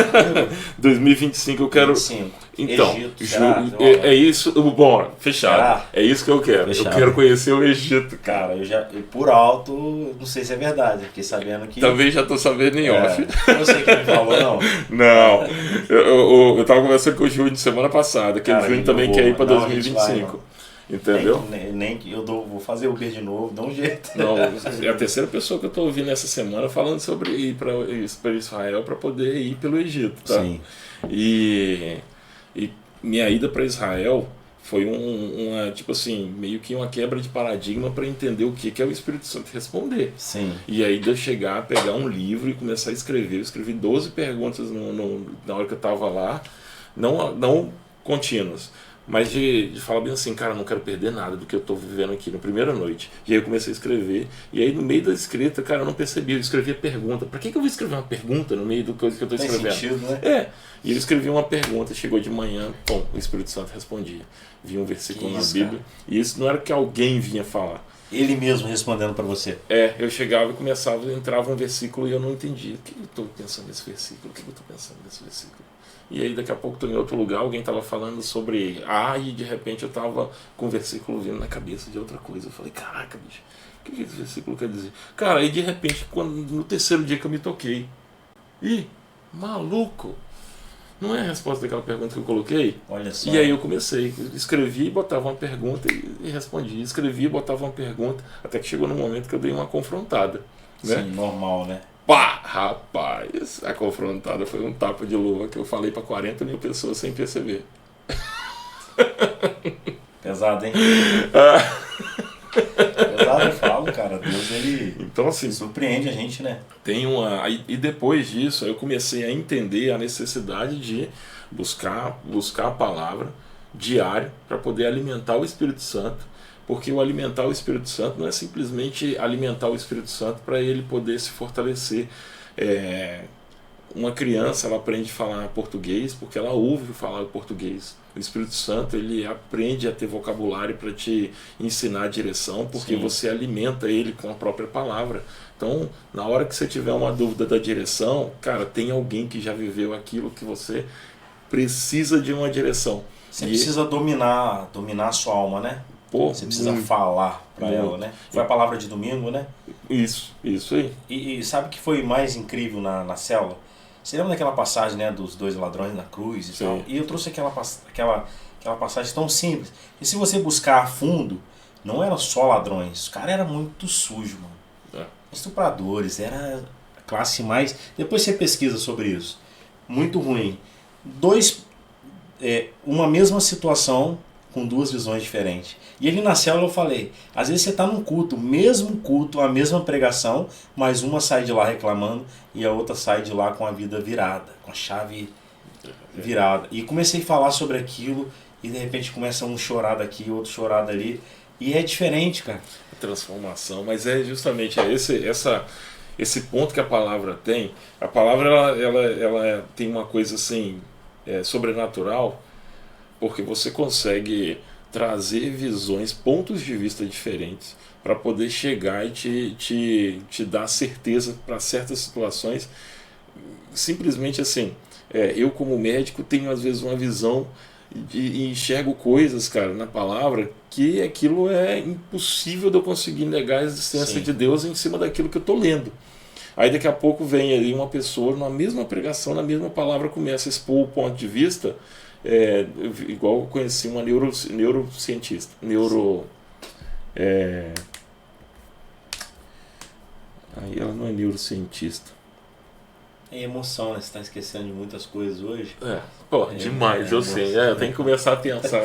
2025 eu quero. 25. Então, Egito, é isso. Bom, fechado. É isso que eu quero. Fechado. Eu quero conhecer o Egito. Cara, eu por alto, não sei se é verdade, fiquei sabendo que. Também já tô sabendo em off. Você que me falou, não? Não. Eu tava conversando com o Júnior semana passada, que o Júnior também quer ir pra 2025. Entendeu? Nem que eu vou fazer Uber de novo, dá um jeito. Não, é a terceira pessoa que eu estou ouvindo essa semana falando sobre ir para Israel para poder ir pelo Egito, tá? Sim. E minha ida para Israel foi uma tipo assim, meio que uma quebra de paradigma para entender o que é o Espírito Santo responder. Sim. E aí de eu chegar, pegar um livro e começar a escrever. Eu escrevi 12 perguntas na hora que eu estava lá, não contínuas. Mas de falar bem assim, cara, não quero perder nada do que eu estou vivendo aqui na primeira noite. E aí eu comecei a escrever. E aí no meio da escrita, cara, eu não percebi. Eu escrevi a pergunta. Pra que eu vou escrever uma pergunta no meio do coisa que eu estou escrevendo? Tem sentido, né? E eu escrevi uma pergunta, chegou de manhã, pum, o Espírito Santo respondia. Vinha um versículo na Bíblia. Cara? E isso não era que alguém vinha falar. Ele mesmo respondendo para você. Eu chegava e entrava um versículo e eu não entendia. O que eu estou pensando nesse versículo? O que eu estou pensando nesse versículo? E aí daqui a pouco estou em outro lugar, alguém estava falando sobre e de repente eu estava com um versículo vindo na cabeça de outra coisa. Eu falei, caraca, bicho, o que esse versículo quer dizer? Cara, aí de repente, no terceiro dia que eu me toquei, maluco, não é a resposta daquela pergunta que eu coloquei? Olha só. E aí eu comecei, escrevi, botava uma pergunta e respondia, escrevi, botava uma pergunta, até que chegou no momento que eu dei uma confrontada. Né? Sim, normal, né? Pá, rapaz, a confrontada foi um tapa de luva que eu falei para 40 mil pessoas sem perceber. Pesado, hein? Pesado, eu falo, cara. Deus, ele então, assim, surpreende a gente, né? E depois disso, eu comecei a entender a necessidade de buscar a palavra diário para poder alimentar o Espírito Santo. Porque o alimentar o Espírito Santo não é simplesmente alimentar o Espírito Santo para ele poder se fortalecer. Uma criança, ela aprende a falar português porque ela ouve falar português. O Espírito Santo, ele aprende a ter vocabulário para te ensinar a direção, porque você alimenta ele com a própria palavra. Então, na hora que você tiver uma dúvida da direção, cara, tem alguém que já viveu aquilo que você precisa de uma direção. Você precisa dominar a sua alma, né? Você precisa falar para ela, né? Foi a palavra de domingo, né? Isso aí. E sabe o que foi mais incrível na célula? Você lembra daquela passagem, né, dos 2 ladrões na cruz e tal? E eu trouxe aquela passagem tão simples. E se você buscar a fundo, não eram só ladrões. Os caras eram muito sujos, mano. Estupradores, era a classe mais... Depois você pesquisa sobre isso. Muito ruim. Uma mesma situação com 2 visões diferentes. E ali na célula eu falei, às vezes você está num culto, mesmo culto, a mesma pregação, mas uma sai de lá reclamando e a outra sai de lá com a vida virada, com a chave virada. E comecei a falar sobre aquilo e de repente começa um chorar daqui, outro chorar dali. E é diferente, cara. Transformação, mas é justamente esse ponto que a palavra tem. A palavra ela tem uma coisa assim, sobrenatural, porque você consegue trazer visões, pontos de vista diferentes para poder chegar e te dar certeza para certas situações. Simplesmente assim, eu como médico tenho às vezes uma visão e enxergo coisas, cara, na palavra, que aquilo é impossível de eu conseguir negar a existência Sim. de Deus em cima daquilo que eu estou lendo. Aí daqui a pouco vem ali uma pessoa, na mesma pregação, na mesma palavra, começa a expor o ponto de vista, igual eu conheci uma neurocientista, aí ela não é neurocientista. É emoção, né? Você tá esquecendo de muitas coisas hoje. Demais, eu sei. Eu tenho que começar a pensar.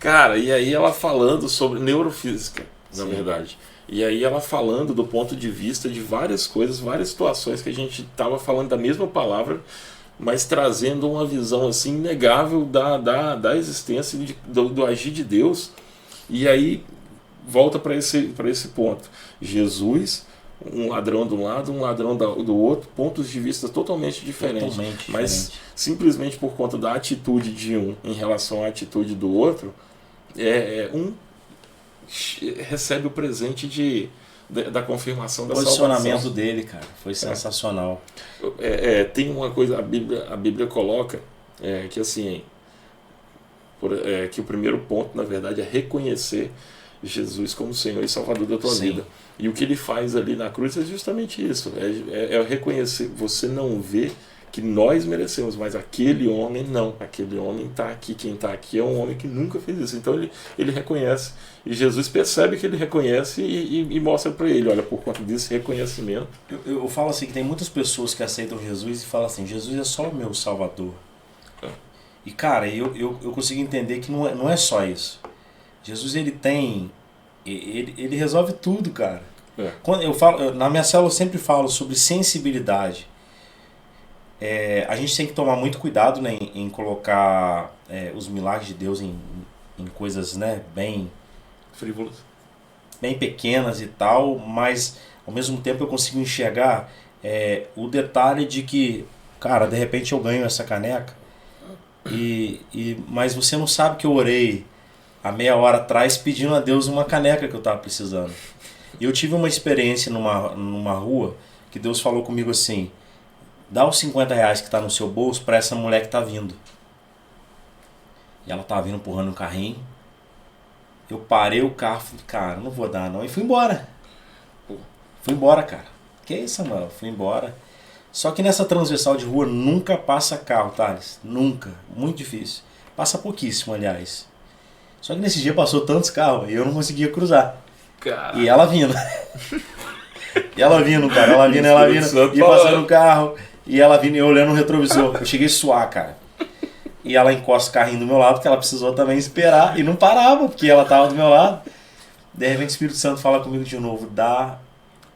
Cara, e aí ela falando sobre neurofísica, na verdade. E aí ela falando do ponto de vista de várias coisas, várias situações que a gente estava falando da mesma palavra, mas trazendo uma visão assim inegável da existência do agir de Deus. E aí volta para esse ponto. Jesus, um ladrão de um lado, um ladrão do outro, pontos de vista totalmente diferentes. Mas simplesmente por conta da atitude de um em relação à atitude do outro, um recebe o presente da confirmação da salvação. O posicionamento dele, cara, foi sensacional. Tem uma coisa, a Bíblia coloca que assim, que o primeiro ponto, na verdade, é reconhecer Jesus como Senhor e Salvador da tua vida. E o que ele faz ali na cruz é justamente isso, é reconhecer, você não vê que nós merecemos, mas aquele homem não, aquele homem está aqui, quem está aqui é um homem que nunca fez isso, então ele reconhece, e Jesus percebe que ele reconhece e mostra para ele, olha, por conta desse reconhecimento. Eu falo assim, que tem muitas pessoas que aceitam Jesus e falam assim, Jesus é só o meu Salvador. E cara, eu consigo entender que não é só isso. Jesus, ele resolve tudo, cara. Quando na minha célula eu sempre falo sobre sensibilidade. A gente tem que tomar muito cuidado, né, em colocar os milagres de Deus em coisas, né, bem frívolas, bem pequenas e tal, mas ao mesmo tempo eu consigo enxergar o detalhe de que, cara, de repente eu ganho essa caneca mas você não sabe que eu orei há meia hora atrás pedindo a Deus uma caneca que eu estava precisando. E eu tive uma experiência numa rua que Deus falou comigo assim, dá os 50 reais que está no seu bolso para essa mulher que está vindo. E ela estava vindo empurrando um carrinho. Eu parei o carro, falei, cara, não vou dar não. E fui embora. Fui embora, cara. Que isso, Samuel? Fui embora. Só que nessa transversal de rua nunca passa carro, Thales. Nunca. Muito difícil. Passa pouquíssimo, aliás. Só que nesse dia passou tantos carros e eu não conseguia cruzar. Caraca. E ela vindo. E ela vindo, cara. Ela vindo. E passando o carro. E ela vindo e eu olhando no retrovisor. Eu cheguei a suar, cara. E ela encosta o carrinho do meu lado, porque ela precisou também esperar. E não parava, porque ela tava do meu lado. De repente o Espírito Santo fala comigo de novo. Dá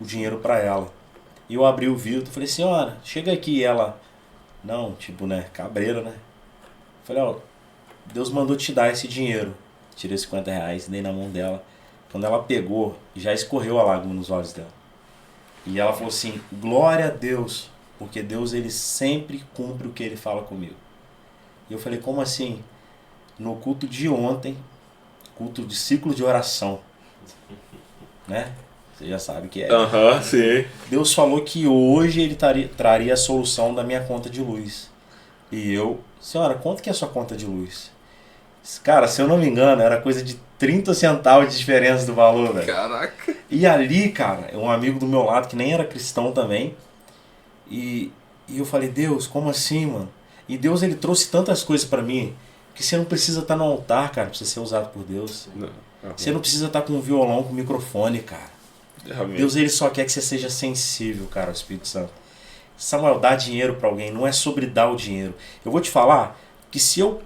o dinheiro pra ela. E eu abri o vidro. Falei, senhora, chega aqui. E ela, não, tipo, né, cabreira, né. Falei, ó, Deus mandou te dar esse dinheiro. Tirei 50 reais, dei na mão dela. Quando ela pegou, já escorreu a lágrima nos olhos dela. E ela falou assim, glória a Deus, porque Deus ele sempre cumpre o que ele fala comigo. E eu falei, como assim? No culto de ontem, culto de ciclo de oração, né? Você já sabe que é. Sim. Deus falou que hoje ele traria a solução da minha conta de luz. E eu, senhora, quanto que é a sua conta de luz? Cara, se eu não me engano, era coisa de 30 centavos de diferença do valor, velho. Caraca. E ali, cara, um amigo do meu lado, que nem era cristão também, e eu falei, Deus, como assim, mano? E Deus, ele trouxe tantas coisas pra mim, que você não precisa estar no altar, cara, pra você ser usado por Deus. Você não precisa estar com um violão, com um microfone, cara. Deus, ele só quer que você seja sensível, cara, ao Espírito Santo. Samuel, dar dinheiro pra alguém não é sobre dar o dinheiro. Eu vou te falar que se eu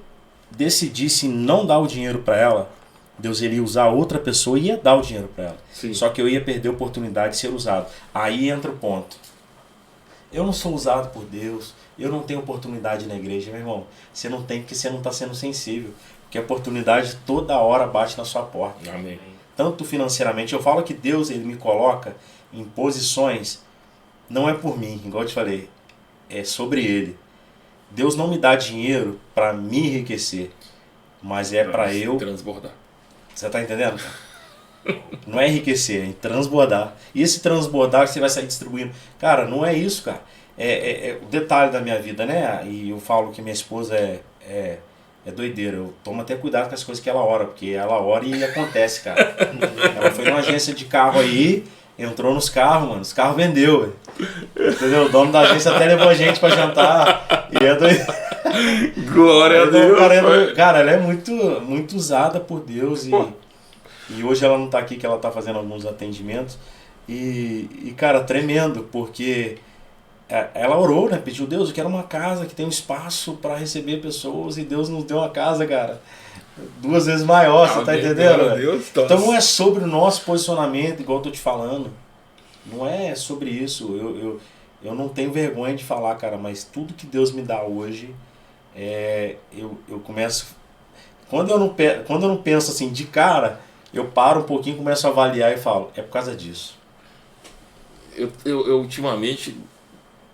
decidisse não dar o dinheiro pra ela, Deus ele ia usar outra pessoa e ia dar o dinheiro pra ela. Sim. Só que eu ia perder a oportunidade de ser usado. Aí entra o ponto. Eu não sou usado por Deus, eu não tenho oportunidade na igreja, meu irmão. Você não tem porque você não está sendo sensível. Porque a oportunidade toda hora bate na sua porta. Amém. Tanto financeiramente, eu falo que Deus ele me coloca em posições, não é por mim, igual eu te falei, é sobre Ele. Deus não me dá dinheiro para me enriquecer, mas é para eu transbordar. Você tá entendendo? Não é enriquecer, é transbordar. E esse transbordar você vai sair distribuindo. Cara, não é isso, cara. o detalhe da minha vida, né? E eu falo que minha esposa é doideira. Eu tomo até cuidado com as coisas que ela ora, porque ela ora e acontece, cara. Ela foi numa agência de carro aí, entrou nos carros, mano. Os carros vendeu, velho. Entendeu? O dono da agência até levou a gente pra jantar. E é doideira. Glória a Deus. Cara, ela é muito, muito usada por Deus e hoje ela não tá aqui, que ela tá fazendo alguns atendimentos e cara, tremendo, porque ela orou, né? Pediu, Deus, eu quero uma casa que tem um espaço para receber pessoas e Deus nos deu uma casa, cara, 2 vezes maior, você tá entendendo? Deus, então não é sobre o nosso posicionamento, igual eu tô te falando, não é sobre isso, eu não tenho vergonha de falar, cara, mas tudo que Deus me dá hoje, eu começo, quando eu não penso assim de cara, eu paro um pouquinho, começo a avaliar e falo, é por causa disso. Eu ultimamente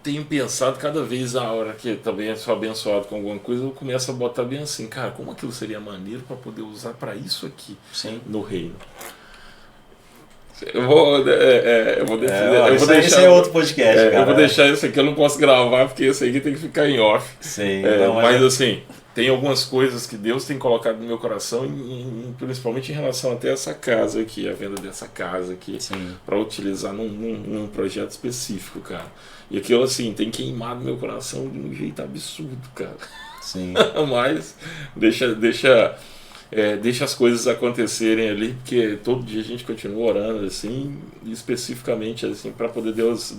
tenho pensado cada vez a hora que também sou abençoado com alguma coisa, eu começo a botar bem assim, cara, como aquilo seria maneiro para poder usar para isso aqui. Sim. No reino. Eu vou deixar. Esse é outro podcast, cara. Eu vou deixar isso aqui, eu não posso gravar porque esse aqui tem que ficar em off. Sim. Mas assim, tem algumas coisas que Deus tem colocado no meu coração, principalmente em relação até essa casa aqui, a venda dessa casa aqui, para utilizar num projeto específico, cara. E aquilo assim, tem queimado meu coração de um jeito absurdo, cara. Sim. Mas deixa as coisas acontecerem ali, porque todo dia a gente continua orando assim, especificamente assim, para poder Deus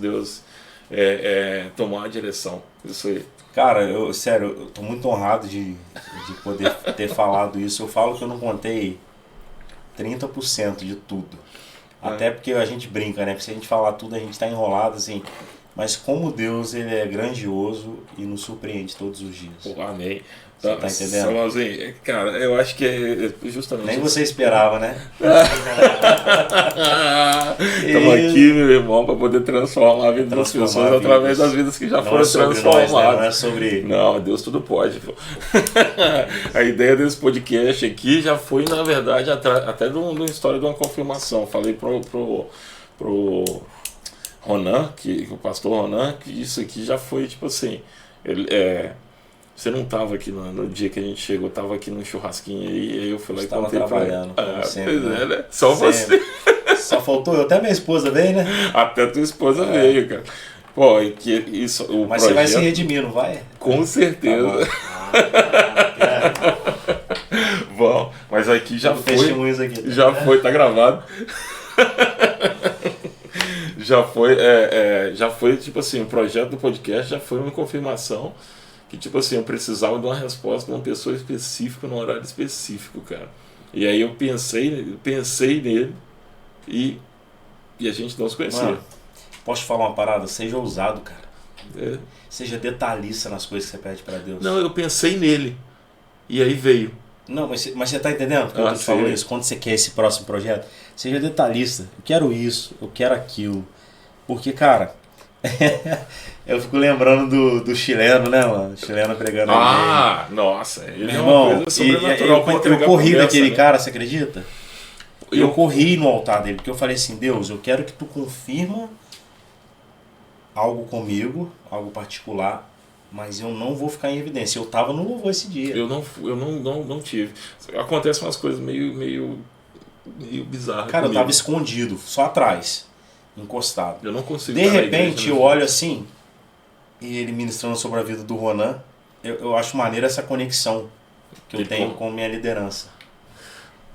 tomar a direção. Isso aí. Cara, eu tô muito honrado de poder ter falado isso. Eu falo que eu não contei 30% de tudo. Até porque a gente brinca, né? Porque se a gente falar tudo, a gente tá enrolado, assim. Mas como Deus, ele é grandioso e nos surpreende todos os dias. Pô, amém. Você tá entendendo? Salãozinho, cara, eu acho que é justamente... Nem você esperava, né? Estamos aqui, meu irmão, para poder transformar a vida das pessoas através das vidas que já foram transformadas. Nós, né? Não é sobre... Não, Deus tudo pode. Pô. A ideia desse podcast aqui já foi, na verdade, até de uma história de uma confirmação. Falei pro Ronan, o pastor Ronan, que isso aqui já foi, tipo assim... Você não estava aqui no dia que a gente chegou, estava aqui num churrasquinho aí eu fui lá e contei trabalhando, sempre, né? Só sempre. Você. Só faltou eu, até minha esposa veio, né? Até tua esposa veio, cara. Pô, isso, o mas projeto, você vai se redimir, não vai? Com certeza. Tá bom, mas aqui já foi. Testemunhos aqui, tá? Já foi, tá gravado. Já foi, tipo assim, o projeto do podcast já foi uma confirmação que, tipo assim, eu precisava de uma resposta de uma pessoa específica, num horário específico, cara. E aí eu pensei nele e a gente não se conhecia. Mano, posso te falar uma parada? Seja ousado, cara. Seja detalhista nas coisas que você pede pra Deus. Não, eu pensei nele e aí veio. Não, mas você tá entendendo? Porque eu tô te falando isso. Quando você quer esse próximo projeto, seja detalhista. Eu quero isso, eu quero aquilo. Porque, cara... eu fico lembrando do chileno, né, mano? O chileno pregando aí. Nossa, ele é uma coisa sobrenatural. Eu corri daquele cara, você acredita? Eu corri no altar dele, porque eu falei assim, Deus, eu quero que tu confirma algo comigo, algo particular, mas eu não vou ficar em evidência. Eu tava no louvor esse dia. Eu não tive. Acontecem umas coisas meio bizarras. Cara, comigo. Eu tava escondido, só atrás. Encostado. Eu não consigo. De repente eu olho assim e ele ministrando sobre a vida do Ronan. Eu acho maneiro essa conexão que eu tenho com minha liderança.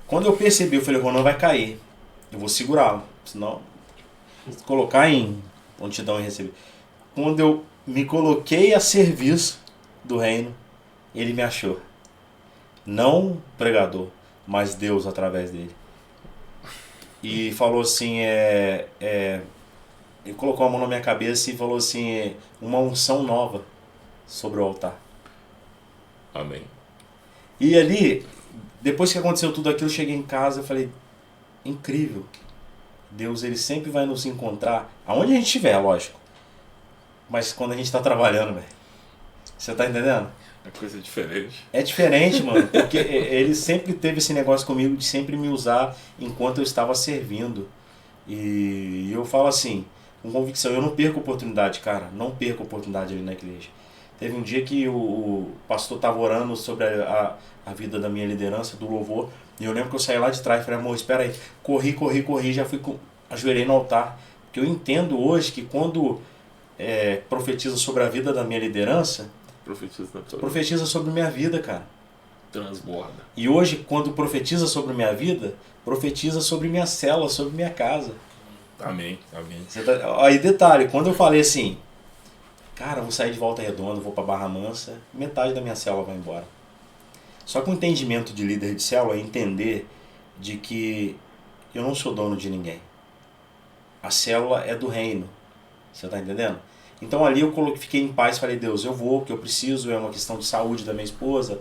Quando eu percebi, eu falei, o Ronan vai cair. Eu vou segurá-lo. Senão, colocar em prontidão e receber. Quando eu me coloquei a serviço do reino, ele me achou. Não pregador, mas Deus através dele. E falou assim, ele colocou a mão na minha cabeça e falou assim, uma unção nova sobre o altar. Amém. E ali, depois que aconteceu tudo aquilo, eu cheguei em casa e falei, incrível. Deus, ele sempre vai nos encontrar, aonde a gente estiver, lógico. Mas quando a gente está trabalhando, velho. Você tá entendendo? É coisa diferente. É diferente, mano, porque ele sempre teve esse negócio comigo de sempre me usar enquanto eu estava servindo. E eu falo assim, com convicção. Eu não perco oportunidade, cara. Não perco oportunidade ali na igreja. Teve um dia que o pastor estava orando sobre a vida da minha liderança, do louvor. E eu lembro que eu saí lá de trás e falei, amor, espera aí. Corri, já fui, ajoelhei no altar. Porque eu entendo hoje que quando profetiza sobre a vida da minha liderança, profetiza sobre minha vida, cara. Transborda. E hoje, quando profetiza sobre minha vida, profetiza sobre minha célula, sobre minha casa. Amém. Aí detalhe, quando eu falei assim, cara, eu vou sair de Volta Redonda, vou para Barra Mansa, metade da minha célula vai embora. Só que o entendimento de líder de célula é entender de que eu não sou dono de ninguém. A célula é do reino. Você tá entendendo? Então ali eu fiquei em paz, falei, Deus, eu vou, porque eu preciso, é uma questão de saúde da minha esposa,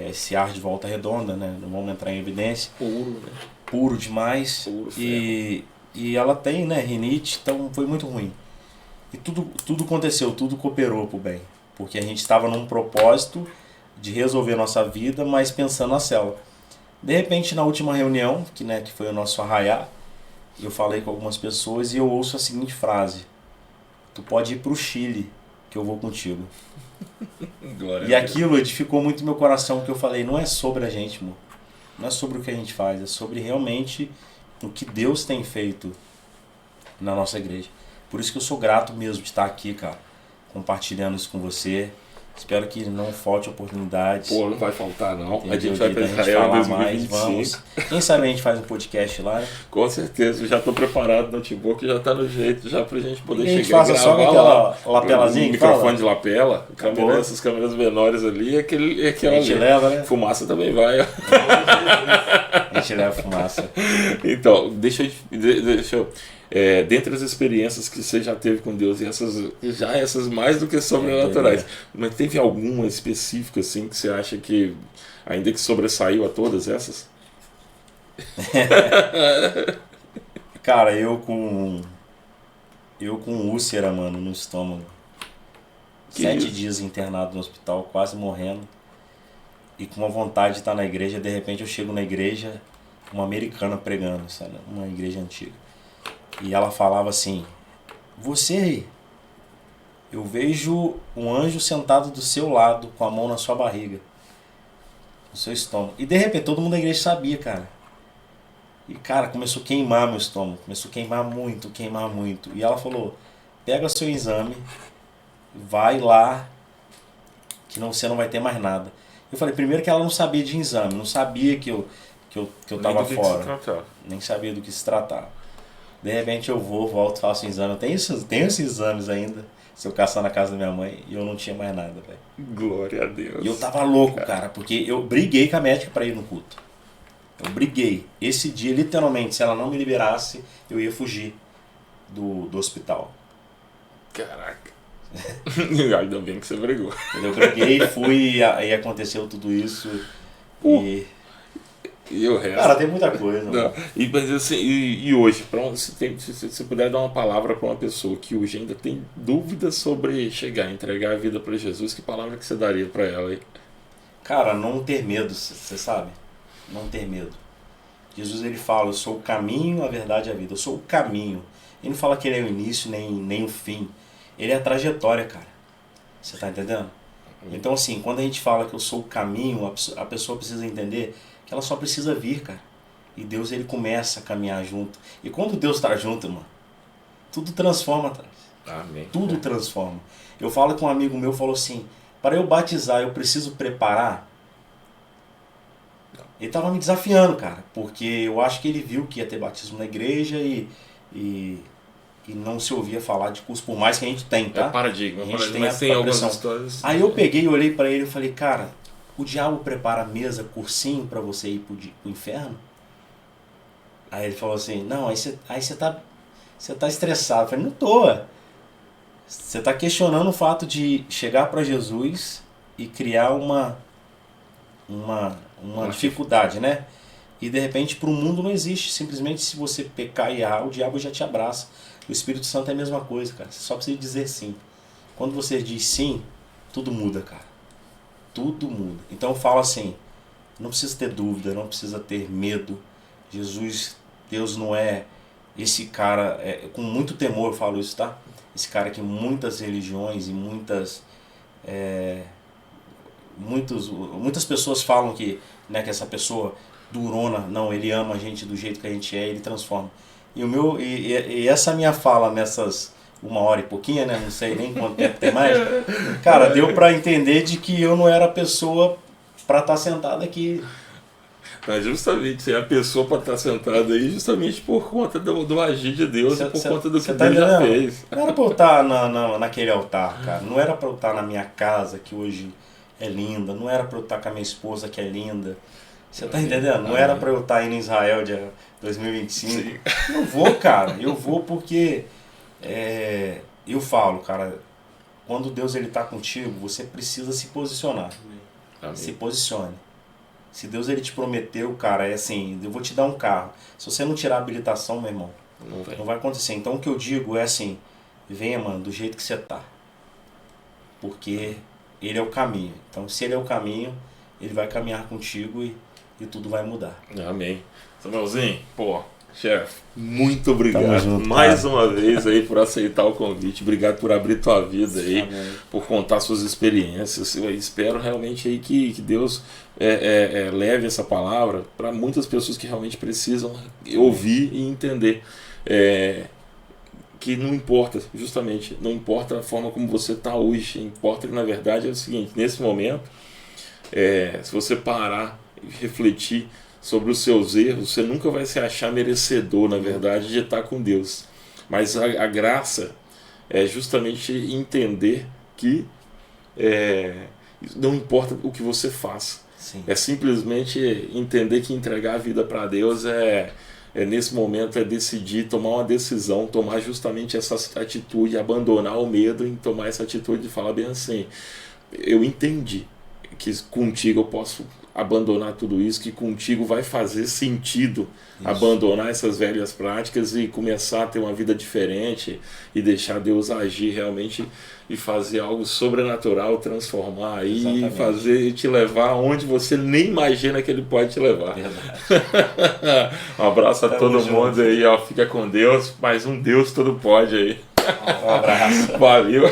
esse ar de Volta Redonda, né? Não vamos entrar em evidência. Puro, né? Puro demais. Puro, e ela tem, né, rinite, então foi muito ruim. E tudo aconteceu, tudo cooperou pro bem. Porque a gente estava num propósito de resolver a nossa vida, mas pensando na célula. De repente, na última reunião, que foi o nosso arraiá, eu falei com algumas pessoas e eu ouço a seguinte frase: tu pode ir pro Chile, que eu vou contigo. Glória e aquilo edificou muito meu coração, porque eu falei, não é sobre a gente, amor. Não é sobre o que a gente faz, é sobre realmente o que Deus tem feito na nossa igreja. Por isso que eu sou grato mesmo de estar aqui, cara, compartilhando isso com você. Espero que não falte oportunidades. Pô, não vai faltar não. Entendeu? A gente vai para Israel Israel em mais, 2025. vamos. Quem sabe a gente faz um podcast lá, né? Com certeza, eu já estou preparado, o notebook já está no jeito já pra gente poder E a gente chegar e faça só com gravar lá. aquela lapelazinha que microfone fala? de lapela, essas câmeras menores ali, aquela A gente ali. leva, né? Fumaça também vai. Ó. A gente leva fumaça. Então, deixa eu dentre as experiências que você já teve com Deus, e essas mais do que sobrenaturais, mas teve alguma específica assim que você acha que, ainda que sobressaiu a todas essas? Cara, eu com úlcera, mano, no estômago. Que 7 isso? dias internado no hospital, quase morrendo. E com uma vontade de estar na igreja, de repente eu chego na igreja, uma americana pregando, sabe? Uma igreja antiga. E ela falava assim, você, eu vejo um anjo sentado do seu lado, com a mão na sua barriga, no seu estômago. E de repente todo mundo da igreja sabia, cara. E cara, começou a queimar meu estômago, começou a queimar muito. E ela falou, pega seu exame, vai lá, que você não vai ter mais nada. Eu falei, primeiro que ela não sabia de exame, não sabia que eu tava fora, nem sabia do que se tratava. De repente eu volto, faço um exame. Eu tenho esses exames ainda. Se eu caçar na casa da minha mãe, e eu não tinha mais nada, velho. Glória a Deus. E eu tava louco, cara, porque eu briguei com a médica pra ir no culto. Eu briguei. Esse dia, literalmente, se ela não me liberasse, eu ia fugir do hospital. Caraca. Ainda bem que você brigou. Eu briguei, fui, e aconteceu tudo isso. E o resto? Cara, tem muita coisa. Não. Mas assim, e hoje, se você puder dar uma palavra para uma pessoa que hoje ainda tem dúvidas sobre entregar a vida para Jesus, que palavra que você daria para ela aí? Cara, não ter medo, você sabe? Não ter medo. Jesus, ele fala, eu sou o caminho, a verdade e a vida. Eu sou o caminho. Ele não fala que ele é o início nem o fim. Ele é a trajetória, cara. Você tá entendendo? Então assim, quando a gente fala que eu sou o caminho, a pessoa precisa entender que ela só precisa vir, cara. E Deus, ele começa a caminhar junto. E quando Deus tá junto, irmão, tudo transforma, Amém. Tudo transforma. Eu falo com um amigo meu, falou assim, para eu batizar, eu preciso preparar? Ele tava me desafiando, cara, porque eu acho que ele viu que ia ter batismo na igreja e não se ouvia falar de curso, por mais que a gente tem, tá? É paradigma, tem mas tem algumas pressão. histórias. Aí eu peguei, olhei pra ele e falei, cara, o diabo prepara mesa, cursinho pra você ir pro inferno? Aí ele falou assim, não, aí você tá estressado. Eu falei, não tô. Você tá questionando o fato de chegar pra Jesus e criar uma dificuldade, né? E de repente pro mundo não existe. Simplesmente se você pecar e errar, o diabo já te abraça. O Espírito Santo é a mesma coisa, cara. Você só precisa dizer sim. Quando você diz sim, tudo muda, cara. Tudo muda. Então eu falo assim, não precisa ter dúvida, não precisa ter medo. Jesus, Deus não é esse cara, com muito temor eu falo isso, tá? Esse cara que muitas religiões e muitas pessoas falam que, né, que essa pessoa durona, não, ele ama a gente do jeito que a gente é, ele transforma. E essa minha fala nessas 1 hora e pouquinho, né, não sei nem quanto tempo tem mais, cara, deu pra entender de que eu não era a pessoa pra estar sentado aqui. Mas justamente, você é a pessoa para estar sentada aí justamente por conta do agir de Deus e por conta do que Deus já fez. Não era para eu estar naquele altar, cara. Não era para eu estar na minha casa, que hoje é linda. Não era para eu estar com a minha esposa, que é linda. Você tá entendendo? Não era para eu estar indo em Israel dia 2025. Sim. Eu vou, cara. Eu vou porque eu falo, cara, quando Deus ele tá contigo, você precisa se posicionar. Amém. Se posicione. Se Deus ele te prometeu, cara, é assim, eu vou te dar um carro. Se você não tirar a habilitação, meu irmão, não vai acontecer. Então o que eu digo é assim, venha, mano, do jeito que você tá. Porque ele é o caminho. Então se ele é o caminho, ele vai caminhar contigo e tudo vai mudar. Amém. Samuelzinho, pô, chefe, muito obrigado junto, mais uma vez aí por aceitar o convite. Obrigado por abrir tua vida aí, amém, por contar suas experiências. Eu espero realmente aí que Deus leve essa palavra para muitas pessoas que realmente precisam ouvir e entender. Que não importa, justamente, não importa a forma como você está hoje, importa que na verdade é o seguinte, nesse momento, se você parar e refletir sobre os seus erros, você nunca vai se achar merecedor, na verdade, de estar com Deus. Mas a graça é justamente entender que não importa o que você faça. Sim. É simplesmente entender que entregar a vida para Deus nesse momento decidir, tomar uma decisão, tomar justamente essa atitude, abandonar o medo e tomar essa atitude de falar bem assim, eu entendi que contigo eu posso abandonar tudo isso, que contigo vai fazer sentido abandonar essas velhas práticas e começar a ter uma vida diferente e deixar Deus agir realmente e fazer algo sobrenatural, transformar aí e fazer te levar aonde você nem imagina que ele pode te levar. Um abraço a todo mundo aí, ó, fica com Deus, mas um Deus todo pode aí. Um abraço. Valeu.